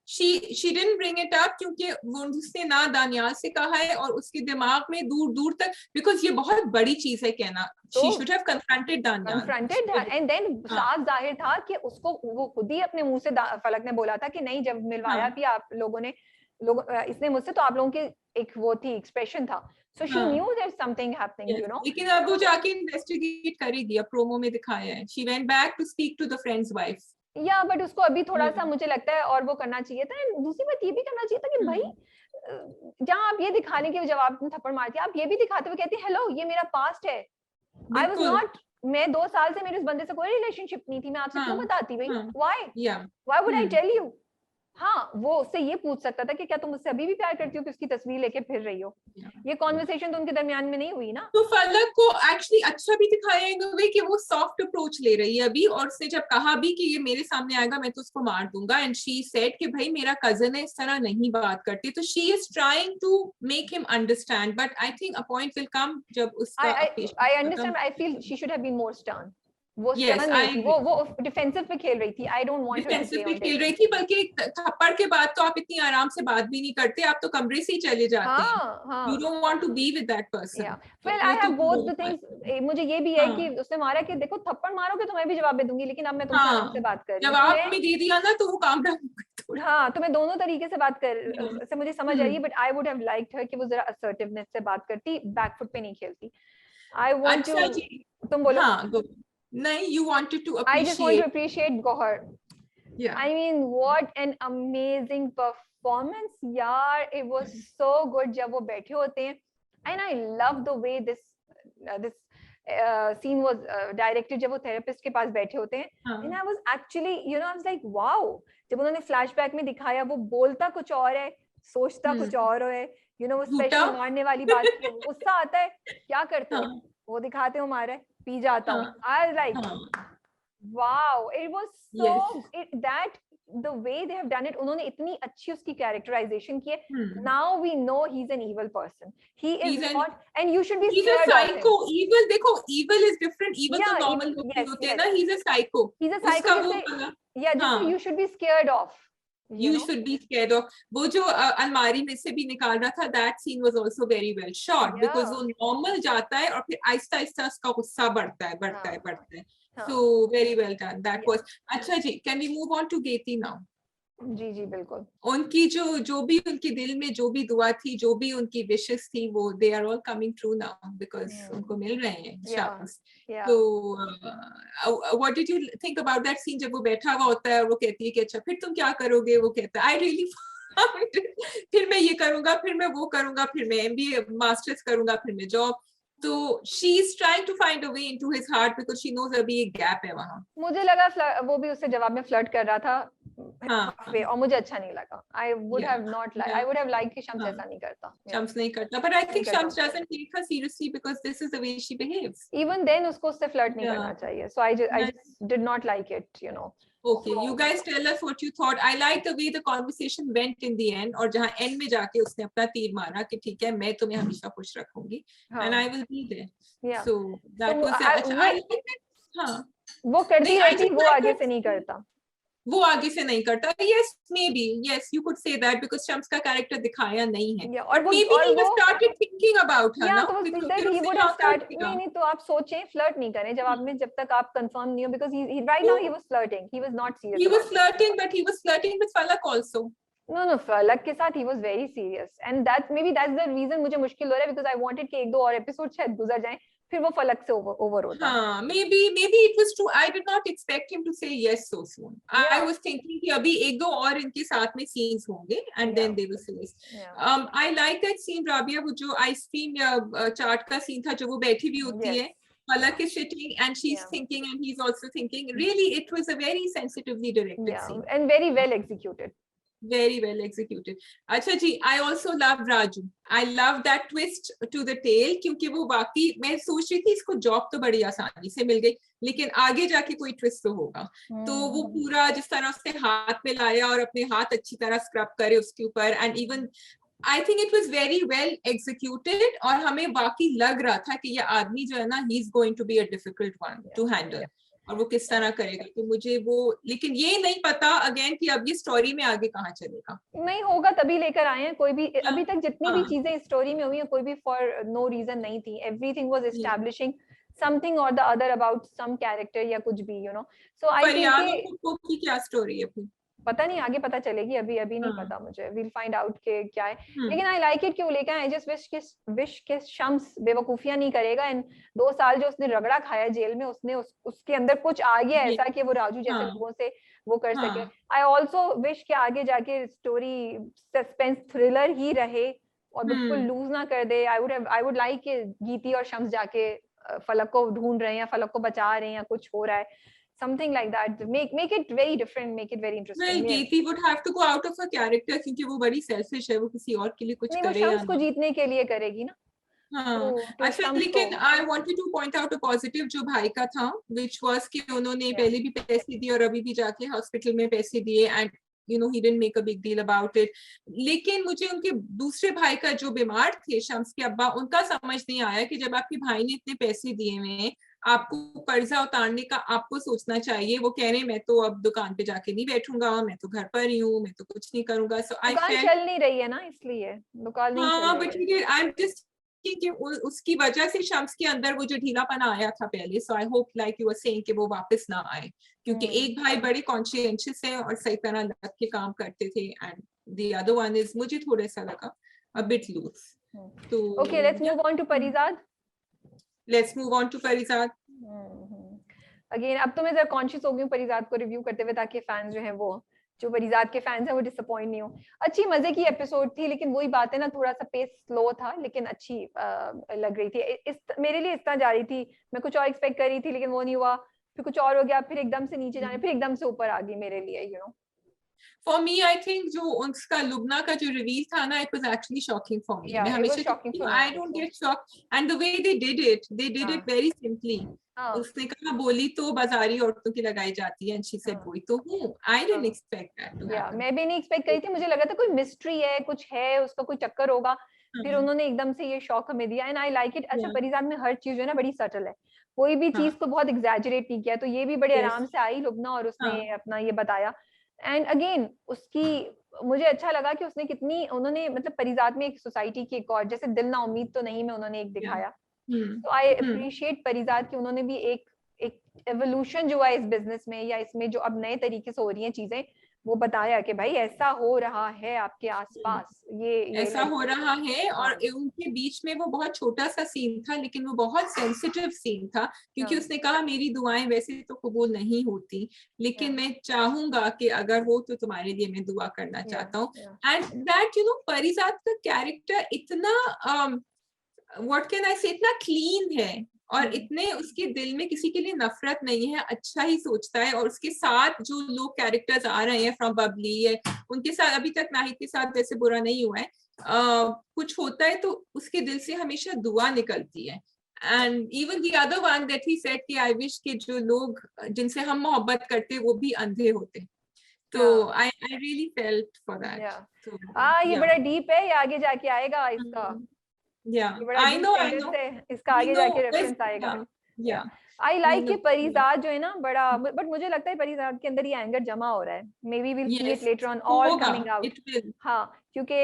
She didn't bring it up क्योंकि उसने ना दानियाल से कहा है, और उसके दिमाग में दूर दूर तक, because ये बहुत बड़ी चीज है कहना. She should have confronted Daniyal, and then साफ जाहिर था कि उसको वो खुद ही अपने मुंह से फलक ने बोला था कि नहीं, जब मिलवाया भी आप लोगों ने इसने मुझसे, तो आप लोगों की एक वो थी, एक्सप्रेशन था. So she knew there's something happening, you know. लेकिन अब वो जाके इन्वेस्टिगेट करेगी, अब प्रोमो में दिखाया है. She went back to speak to the friend's wife. या बट उसको अभी थोड़ा सा मुझे लगता है और वो करना चाहिए था. दूसरी बात ये भी करना चाहिए था कि भाई जहाँ आप ये दिखाने के जवाब में थप्पड़ मारती है, आप ये भी दिखाते हुए कहती है हेलो ये मेरा पास्ट है, आई वाज नॉट, मैं 2 साल से मेरे उस बंदे से कोई रिलेशनशिप नहीं थी, मैं आपसे क्यों बताती भाई, why would I tell you, हाँ, वो उससे ये पूछ सकता था कि क्या तुम मुझसे अभी भी प्यार करती हो कि उसकी तस्वीर लेके फिर रही हो। ये कॉन्वर्सेशन तो उनके दरमियान में नहीं हुई ना। तो फलक को एक्चुअली अच्छा भी दिखाया इन वे कि वो सॉफ्ट अप्रोच ले रही है अभी, और उसने जब कहा भी कि ये मेरे सामने आएगा मैं तो उसको मार दूंगा, एंड शी सेड कि भाई मेरा कजन है, इस तरह नहीं बात करती, तो she is trying to make him understand, but I think a point will come जब उसका I पेशेंस खत्म। understand. I feel she should have been more stern. वो यस stern नहीं आई थी, वो डिफेंसिव पे खेल रही थी. I don't want her to defensive play पे on खेल this. रही थी, बल्कि एक थप्पड़ के बाद तो आप इतनी आराम से बात भी नहीं करते, आप तो कमरे से ही चले जाते हैं, हाँ यू हाँ don't want to be with that yeah. Person. तो Well, I वो तो have both the वो- things. मुझे ये भी है कि हाँ उसने मारा कि देखो थप्पड़ मारोगे तो मैं भी जवाब दे दूंगी, लेकिन अब मैं तुमसे आराम से हाँ, बात कर रही हूँ, जवाब तुम्हें में दे दिया ना तो वो काम डाउन थोड़ा। हाँ तुम्हें दोनों तरीके से बात कर से मुझे समझ आ रही है, hmm, but I would have liked her कि वो जरा असर्टिवनेस से बात करती, बैकफुट पे नहीं खेलती. आई वांट अच्छा टू. जी। तुम बोलो. हाँ go. नहीं, you wanted to I just want to appreciate. appreciate Gohar. Yeah. I mean, what an amazing performance, yaar. It was so good जब वो बैठे होते हैं. And I love the way this scene was directed जब वो therapist के पास बैठे होते हैं. And I was actually, I was like, wow. जब उन्होंने flashback में दिखाया, वो बोलता कुछ और है, सोचता कुछ और है. वो झूठा। स्पेशली मारने वाली बात की, गुस्सा आता है, क्या करते हो? हाँ वो दिखाते हो मारा है, पी जाता हूँ. हाँ I was like, हाँ। wow, it was Yes. that the way they have done it, उन्होंने इतनी अच्छी उसकी characterization की है. Hmm. Now we know he's an evil person. He is He's not, and you should be he's a scared of him. psycho. Evil, देखो evil is different. Evil तो Yeah, normal evil, लोग yes, होते हैं yes. ना, he's a psycho. He's a psycho उसका वो जिससे, वाला, yeah, जिससे हाँ, you should be scared of. you should be scared of. वो जो अलमारी में से भी निकाल रहा था, that scene was also very well shot, because Yeah. वो normal जाता है और फिर आहिस्ता आहिस्ता उसका गुस्सा बढ़ता है बढ़ता है हाँ, बढ़ता है. हाँ. So very well done. That Yeah. was. अच्छा जी, can we move on to Geti now? जी जी बिल्कुल. उनकी जो भी उनके दिल में जो भी दुआ थी, जो भी उनकी विशेस थी, वो they are all coming true now because उनको मिल रहे हैं Yeah, शाबाश. yeah. तो what did you think about that scene जब वो बैठा हुआ होता है और वो कहती है कि अच्छा फिर तुम क्या करोगे, वो कहता है I really found फिर मैं ये करूंगा, फिर मैं वो करूंगा, फिर मैं MBA मास्टर्स करूंगा, फिर मैं जॉब. तो she is trying to find a way into his heart because she knows अभी एक गैप है वहाँ. मुझे लगा वो भी उससे जवाब में फ्लर्ट कर रहा था हाँ, halfway, और मुझे अच्छा नहीं लगा. I would Yeah, have not liked. yeah. I would have liked कि शम्स हाँ. ऐसा नहीं करता. Yeah. Shams नहीं करता, but I think नहीं Shams करता. doesn't take her seriously because this is the way she behaves. Even then उसको उससे फ्लर्ट नहीं Yeah. करना चाहिए. So I Yeah. just did not like it. Okay, you guys tell us what you thought. I like the way the conversation went in the end, और जहाँ end में जाके उसने अपना तीर मारा कि ठीक है मैं तुम्हें हमेशा खुश रखूंगी, and I will be there. Yeah. So that So, was अच्छा, I like it. हाँ. वो करती नहीं, I रहती, just वो like आगे that से नहीं scene. करता. वो आगे से नहीं करता. Yes, maybe. Yes, you could say that because Shams का character दिखाया नहीं है. Yeah, और Maybe he वो has started thinking about her yeah, now. तो वो because that फिर he उससे would have हाँ कर started. दिया. नहीं तो आप सोचें फ्लर्ट नहीं करें जवाब में जब तक आप कंफर्म नहीं हो, because he right now he was flirting. He was not serious. He was flirting, but he was flirting with Falak also. No, फलक के साथ he was very serious, and that's the reason मुझे मुश्किल हो रहा है, because I wanted कि एक दो और एपिसोड शायद गुजर जाएं फिर वो फलक से ओवर होता. हाँ, maybe it was true. I did not expect him to say yes so soon. Yeah. I was thinking कि अभी एक दो और इनके साथ में scenes होंगे and then they will say yes. Yeah. I like that scene, Rabia, वो जो ice cream या चाट का scene था, जो वो बैठी भी होती है. Falak is sitting and she's thinking and he's also thinking. Really, it was a very sensitively directed scene. And very well executed. Very well executed. अच्छा जी, I also love Raju. I love that twist to the tale क्योंकि वो वाकई मैं सोच रही थी इसको job तो बड़ी आसानी से मिल गई, लेकिन आगे जाके कोई ट्विस्ट तो होगा. तो वो पूरा जिस तरह उसने हाथ में लाया और अपने हाथ अच्छी तरह स्क्रब करे उसके ऊपर, and even I think it was very well executed और हमें वाकई लग रहा था कि ये आदमी जो है ना, he is going to be a difficult one to handle. और वो किस तरह करेगा. तो मुझे वो, लेकिन ये नहीं पता अगेन कि अब ये स्टोरी में आगे कहाँ चलेगा. नहीं होगा तभी लेकर आए हैं. कोई भी अभी तक जितनी भी चीजें स्टोरी में हुई हैं, कोई भी फॉर नो रीजन नहीं थी. एवरीथिंग वाज एस्टैब्लिशिंग समथिंग और the other about some character या कुछ भी, सो आई थिंक की क्या स्टोरी है फिर पता नहीं, आगे पता चलेगी. अभी नहीं पता मुझे. वील फाइंड आउट के क्या है. लेकिन आई लाइक इट क्यों लेकर. आई जस्ट विश के शम्स बेवकूफियां नहीं करेगा. एंड 2 साल जो उसने रगड़ा खाया जेल में, उसने उसके अंदर कुछ आ गया ऐसा कि वो राजू जैसे लोगों से वो कर सके. आई ऑल्सो विश के आगे जाके स्टोरी सस्पेंस थ्रिलर ही रहे और बिल्कुल लूज ना कर दे. आई वुड लाइक कि गीती और शम्स जाके फलक को ढूंढ रहे हैं या फलक को बचा रहे हैं या कुछ हो रहा है. something like that. Make it very different, make it very Well, interesting. Geeti would have to go out of her character क्योंकि वो बड़ी selfish है, वो किसी और के लिए कुछ नहीं, वो करे या शम्स को ना। जीतने के लिए करेगी ना। हाँ, तो अच्छा, शम्स लेकिन को I wanted to point out a positive जो भाई का था, which was कि उन्होंने Yeah. पहले भी पैसे दिए और अभी भी जाके हॉस्पिटल में पैसे दिए, and you know he didn't make a big deal about it. लेकिन मुझे उनके दूसरे भाई का जो बीमार थे, शम्स के अब्बा, उनका समझ नहीं आया कि जब आपके भाई ने इतने पैसे दिए हुए हैं, आपको कर्जा उतारने का आपको सोचना चाहिए। वो कह रहे हैं मैं तो अब दुकान पे जाके नहीं बैठूंगा, मैं तो घर पर ही हूँ, मैं तो कुछ नहीं करूंगा। So I दुकान felt चल नहीं रही है ना, इसलिए दुकान नहीं चल हाँ, रही बट है। I'm just कि उसकी वजह से शम्स के अंदर वो जो ढीलापन आया था पहले, so I hope like you were saying कि वो वापस ना आए, क्योंकि एक भाई बड़े कॉन्शियस है और सही तरह लग के काम करते थे, and the other one is मुझे थोड़ा सा लगा a bit loose. तो Okay, let's move on to Parizad. Let's move on to Parizad. Again, अब तो मैं जरा कॉन्शियस हो गई हूँ परिजाद को रिव्यू करते हुए, ताकि फैंस जो हैं वो, जो परिजाद के फैंस हैं वो डिसअपॉइंट नहीं हो। अच्छी मजे की एपिसोड थी, लेकिन वही बात है ना, थोड़ा सा पेस स्लो था, लेकिन अच्छी लग रही थी। मेरे लिए इस तरह जा रही थी, मैं कुछ और एक्सपेक्ट कर रही थी, लेकिन वो नहीं हुआ, फिर कुछ और हो गया, फिर एकदम से नीचे जाने, फिर एकदम से ऊपर आ गई मेरे लिए, you know. For me, I think जो उसका लुबना का जो रिवील था ना, it was actually shocking for me. Yeah, मैं it was हमेशा shocking for me I don't also. get shocked, and the way they did it very simply. उसने कहा बोली तो बाजारी औरतों की लगाई जाती है, and she said वही तो हूँ. I didn't expect that to happen. मैं भी नहीं एक्सपेक्ट करी थी, मुझे लगा था कोई मिस्ट्री है, कुछ है, उसका कोई चक्कर होगा, फिर उन्होंने एकदम से ये शॉक हमें दिया, एंड आई लाइक इट। अच्छा, परिजाद में हर चीज जो है ना बड़ी सटल है, कोई भी चीज को बहुत एग्जैजरेट नहीं किया, तो ये भी बड़े आराम से आई लुबना और उसने अपना ये बताया। एंड अगेन उसकी मुझे अच्छा लगा कि उसने कितनी, उन्होंने मतलब परिजाद में एक सोसाइटी की एक और जैसे दिल ना उम्मीद तो नहीं में उन्होंने एक दिखाया, तो आई अप्रिशिएट परिजाद कि उन्होंने भी एक एवोल्यूशन जो है इस बिजनेस में या इसमें जो अब नए तरीके से हो रही हैं चीजें, वो बताया कि भाई ऐसा हो रहा है आपके आसपास, ये ऐसा हो रहा है। और उनके बीच में वो बहुत छोटा सा सीन था, लेकिन वो बहुत सेंसिटिव सीन था, क्योंकि उसने कहा मेरी दुआएं वैसे तो कबूल नहीं होती, लेकिन मैं चाहूंगा कि अगर हो तो तुम्हारे लिए मैं दुआ करना चाहता हूँ। And that you know Parizad का कैरेक्टर इतना व्हाट कैन आई से, इतना क्लीन है, और इतने उसके दिल में किसी के लिए नफरत नहीं है, अच्छा ही सोचता है। और उसके साथ जो लोग कैरेक्टर्स आ रहे हैं फ्रॉम बबली है, उनके साथ अभी तक नाहिद के साथ वैसे बुरा नहीं हुआ है, कुछ होता है तो उसके दिल से हमेशा दुआ निकलती है। And even the other one that he said कि आई विश कि जो लोग जिनसे हम मोहब्बत करते वो भी अंधे होते। तो I really felt for that. ये बड़ा डीप है, ये आगे जाके आएगा इसका। I know. इसका आगे जाके रेफरेंस आएगा। आई लाइक कि परिजाद जो है ना बड़ा, बट मुझे लगता है परिजाद के अंदर ये एंगर जमा हो रहा है, may be will see it later on all coming out. हाँ, क्योंकि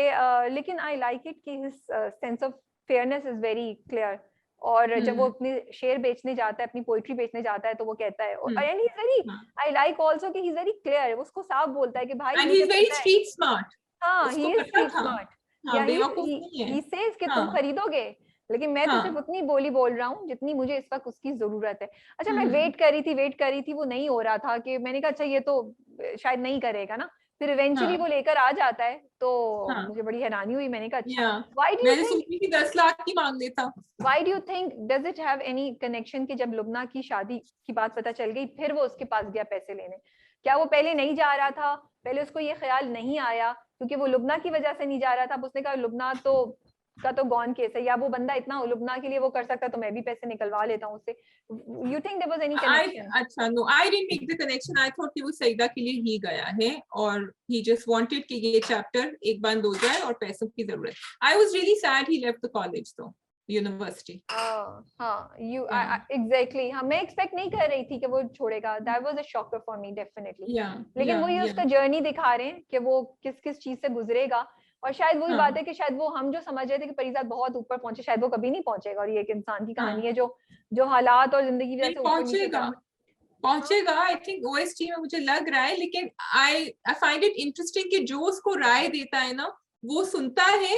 लेकिन आई लाइक इट कि his sense of fairness is very clear, और जब वो अपनी शेर बेचने जाता है, अपनी पोइट्री बेचने जाता है, तो वो कहता है, and he is very, I like also कि ही इज वेरी क्लियर, वो उसको साफ बोलता है कि भाई he is very street smart. हाँ, he is street smart. He says कि तुम खरीदोगे, लेकिन मैं तो सिर्फ उतनी बोली बोल रहा हूँ जितनी मुझे इस वक्त उसकी जरूरत है। अच्छा, मैं वेट कर रही थी, वो नहीं हो रहा था, कि मैंने कहा अच्छा ये तो शायद नहीं करेगा ना, फिर इवेंचुअली वो लेकर आ जाता है, तो मुझे बड़ी हैरानी हुई। मैंने कहा अच्छा, मैंने सोची कि 10 लाख की मांग लेता। Why do you think, does it have any connection कि जब लुबना की शादी की बात पता चल गई, फिर वो उसके पास गया पैसे लेने? क्या वो पहले नहीं जा रहा था, पहले उसको ये ख्याल नहीं आया क्योंकि वो लुबना की वजह से नहीं जा रहा था? उसने कहा लुबना का तो गॉन केस है, या वो बंदा इतना लुबना के लिए वो कर सकता, तो मैं भी पैसे निकलवा लेता हूँ उससे। You think there was any connection? अच्छा, no, I didn't make the connection. I thought कि वो सईदा के लिए ही गया है, और he just wanted कि ये चैप्टर एक बंद हो जाए और पैसों की जरूरत। I was really sad he left the college though, university. Exactly. हाँ, मैं एक्सपेक्ट नहीं कर रही थी कि वो छोड़ेगा। That was a shocker for me definitely. लेकिन वो ये उसका जर्नी दिखा रहे हैं कि वो किस किस चीज से गुजरेगा, और शायद वही बात है कि शायद वो, हम जो समझ रहे थे कि परिजाद बहुत ऊपर पहुंचे, शायद वो कभी नहीं पहुंचेगा, और ये एक इंसान की कहानी है जो हालात और जिंदगी की वजह से ऊपर नीचे पहुंचेगा। आई थिंक ओएसटी में मुझे लग रहा है, लेकिन आई फाइंड इट इंटरेस्टिंग कि जो उसको राय देता है ना, वो सुनता है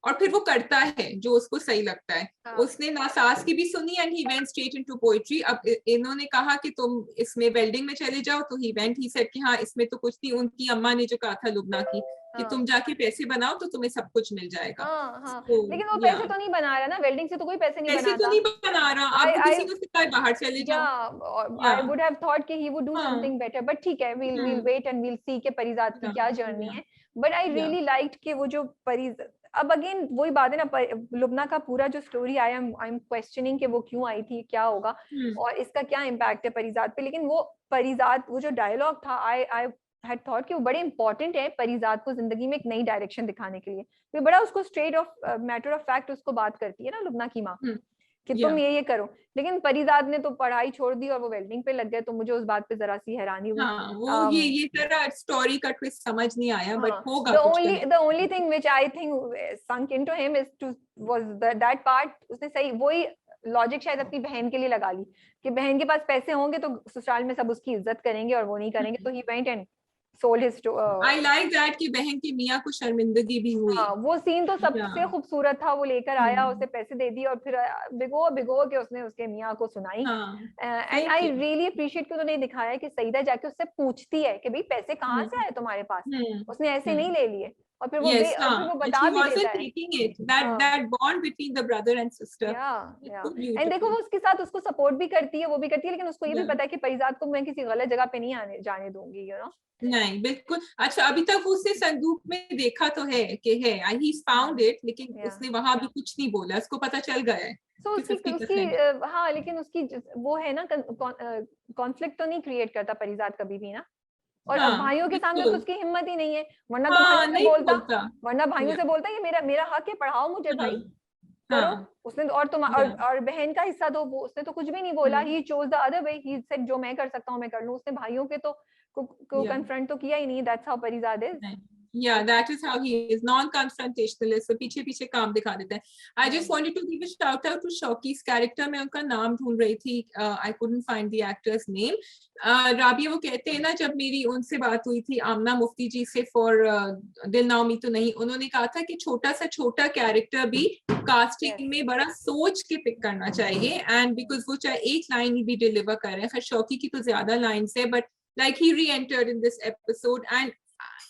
और फिर वो करता है जो उसको सही लगता है। हाँ। उसने नासास की भी सुनी and he went straight into poetry. अब इन्होंने कहा कि तुम इसमें वेल्डिंग में चले जाओ, तो ही वेंट, ही सेड कि हाँ इसमें तो कुछ नहीं, उनकी अम्मा ने जो कहा था लुबना की कि हाँ। तुम जाके पैसे बनाओ तो तुम्हें सब कुछ मिल जाएगा। हाँ हाँ, तो लेकिन वो या पैसे तो नहीं बना रहा ना, वेल्डिंग से तो कोई पैसे नहीं पैसे तो बनाता। नहीं बना रहा, आप तो I किसी को सिखाए बाहर चले जाओ। I या would have thought कि he would do हाँ something better, but ठीक है, we'll wait and we'll see कि परिजात की क्या जर्नी है। But I really liked कि वो जो अब अगेन वही बात है ना, लुबना का पूरा जो स्टोरी आया, आई एम क्वेश्चनिंग कि वो क्यों आई थी, क्या होगा और इसका क्या इम्पैक्ट है परिजात पे। लेकिन वो परिजात, वो जो डायलॉग था, आई हैड थॉट कि वो बड़े इंपॉर्टेंट है परिजात को जिंदगी में एक नई डायरेक्शन दिखाने के लिए। तो बड़ा उसको straight of matter of fact उसको बात करती है ना लुबना की माँ कि तुम ये करो। लेकिन परिजात ने तो पढ़ाई छोड़ दी और वो वेल्डिंग पे लग गए, तो मुझे उस बात पे जरा सी हैरानी हुई। हाँ, वो ये तरह स्टोरी का ट्विस्ट समझ नहीं आया, बट होगा कुछ the only thing which I think sunk into him is was that part, उसने सही वही लॉजिक शायद अपनी बहन के लिए लगा ली कि बहन के पास पैसे होंगे तो ससुराल में सब उसकी इज्जत करेंगे और वो नहीं करेंगे, तो he went and sold his I like that कि बहन की मियाँ को शर्मिंदगी भी हुई। हाँ, वो सीन तो सबसे खूबसूरत था। वो लेकर आया, उसे पैसे दे दिए और फिर भिगो के उसने उसके मियाँ को सुनाई। एंड आई रियली अप्रिशिएट कि उन्होंने दिखाया कि सईदा जाके उससे पूछती है कि भाई पैसे कहाँ से आए तुम्हारे पास, उसने ऐसे नहीं ले लिए, और फिर वो फिर वो बता भी देता है that bond between the brother and sister. And देखो वो उसके साथ उसको सपोर्ट भी करती है, वो भी करती है, लेकिन उसको ये भी पता है कि परिजात को मैं किसी गलत जगह पे नहीं जाने दूंगी, यू नो। नहीं बिल्कुल। अच्छा, अभी तक उसने संदूक में देखा तो है कि है, ही फाउंड इट, लेकिन उसने वहां भी कुछ नहीं बोला, उसको पता चल गया है। So उसकी हाँ, लेकिन उसकी वो है ना, कॉन्फ्लिक्ट तो नहीं क्रिएट करता परिजात कभी भी ना, और अब भाइयों के सामने तो उसकी हिम्मत ही नहीं है, वरना तो भाइयों से बोलता, वरना भाइयों से बोलता ये मेरा हक है, पढ़ाओ मुझे भाई, करो। उसने और तुम और बहन का हिस्सा दो, उसने तो कुछ भी नहीं बोला। He chose the other way, he said जो मैं कर सकता हूँ मैं कर लूँ। उसने भाइयों के तो को कन्फ्रंट तो किया ही नहीं। That's how Parijat is. Yeah, that is how he is, non-confrontationalist. So पीछे पीछे काम दिखा देता है। I just wanted to give a shout out to Shauki's character. मैं उनका नाम ढूंढ रही थी, I couldn't find the actor's name. Rabia वो कहते हैं ना, जब मेरी उनसे बात हुई थी आमना मुफ्ती जी से फॉर दिल ना उम्मीद तो नहीं, उन्होंने कहा था कि छोटा सा छोटा कैरेक्टर भी कास्टिंग में बड़ा सोच के पिक करना चाहिए, एंड बिकॉज वो चाहे एक लाइन ही भी डिलीवर कर रहे हैं, खैर शौकी की तो ज्यादा लाइन्स है, but like he re-entered in this episode and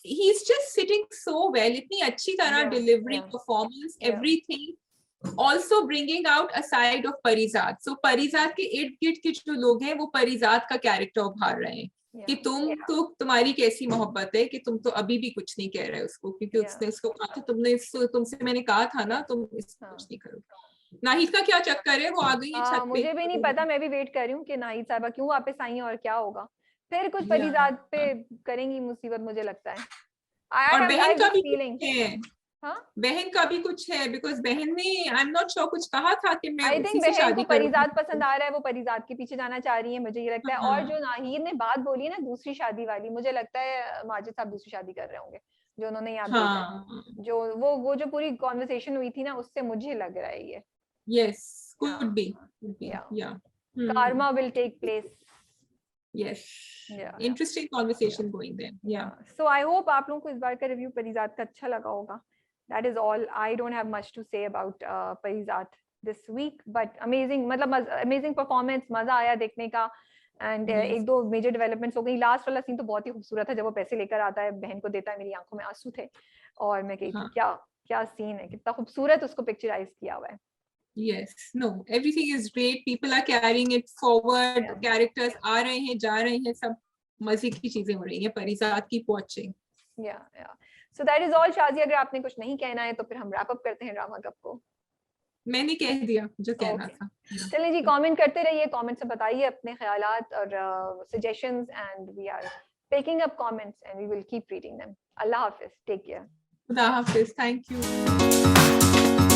he's just sitting so well, itni achhi tarah delivery, performance, everything, also bringing out a side of Parizat. So Parizat के इर्द गिर्द के जो लोग हैं वो परिजात का कैरेक्टर उभार रहे हैं कि तुम तो तुम्हारी कैसी मोहब्बत है कि तुम तो अभी भी कुछ नहीं कह रहे उसको, क्योंकि उसने उसको कहा था तुमसे मैंने कहा था ना तुम इसको कुछ नहीं करो। नाहिद का क्या चक्कर है, वो आ गई है छत पे? मुझे भी नहीं पता, मैं भी वेट कर रही हूँ कि नाहिद साहबा क्यों वापस आई हैं और क्या होगा। फिर कुछ परिजात पे करेंगी मुसीबत, मुझे लगता है। और बहन का भी है, बहन का भी कुछ है, बिकॉज बहन ने आई एम नॉट श्योर कुछ कहा था कि मैं उसी से शादी करूंगी। परिजात पसंद आ रहा है, वो परिजात के पीछे जाना चाह रही है, मुझे ये लगता है। और जो नाहिद ने बात बोली है ना दूसरी शादी वाली, मुझे लगता है माजिद साहब दूसरी शादी कर रहे होंगे, जो उन्होंने याद भेजा, जो वो जो पूरी कॉन्वर्सेशन हुई थी ना, उससे मुझे लग रहा है ये। यस, कुड बी, या karma will take place. Yes. Interesting conversation going there. Yeah. So I hope आप लोगों को इस बार का रिव्यू परिजात का अच्छा लगा होगा. That is all. I don't have much to say about Parijat this week, but amazing, मतलब amazing performance, मजा आया देखने का, and एक दो major developments हो गई. लास्ट वाला सीन तो बहुत ही खूबसूरत था, जब वो पैसे लेकर आता है, बहन को देता है, मेरी आंखों में आंसू थे और मैं कही थी क्या सीन है, कितना खूबसूरत उसको पिक्चराइज किया हुआ है. Yes, no, everything is great. People are carrying it forward. Characters आ रहे हैं, जा रहे हैं, सब मजे की चीजें हो रही हैं परिजात की watching. Yeah. So that is all. Shaji, अगर आपने कुछ नहीं कहना है तो फिर हम wrap up करते हैं ड्रामा कप को. मैंने कह दिया जो कहना था. चलिए जी, कमेंट करते रहिए, कमेंट से बताइए अपने ख्यालात और suggestions, and we are picking up comments and we will keep reading them. Allah Hafiz. Take care. खुदा हाफिज. Thank you.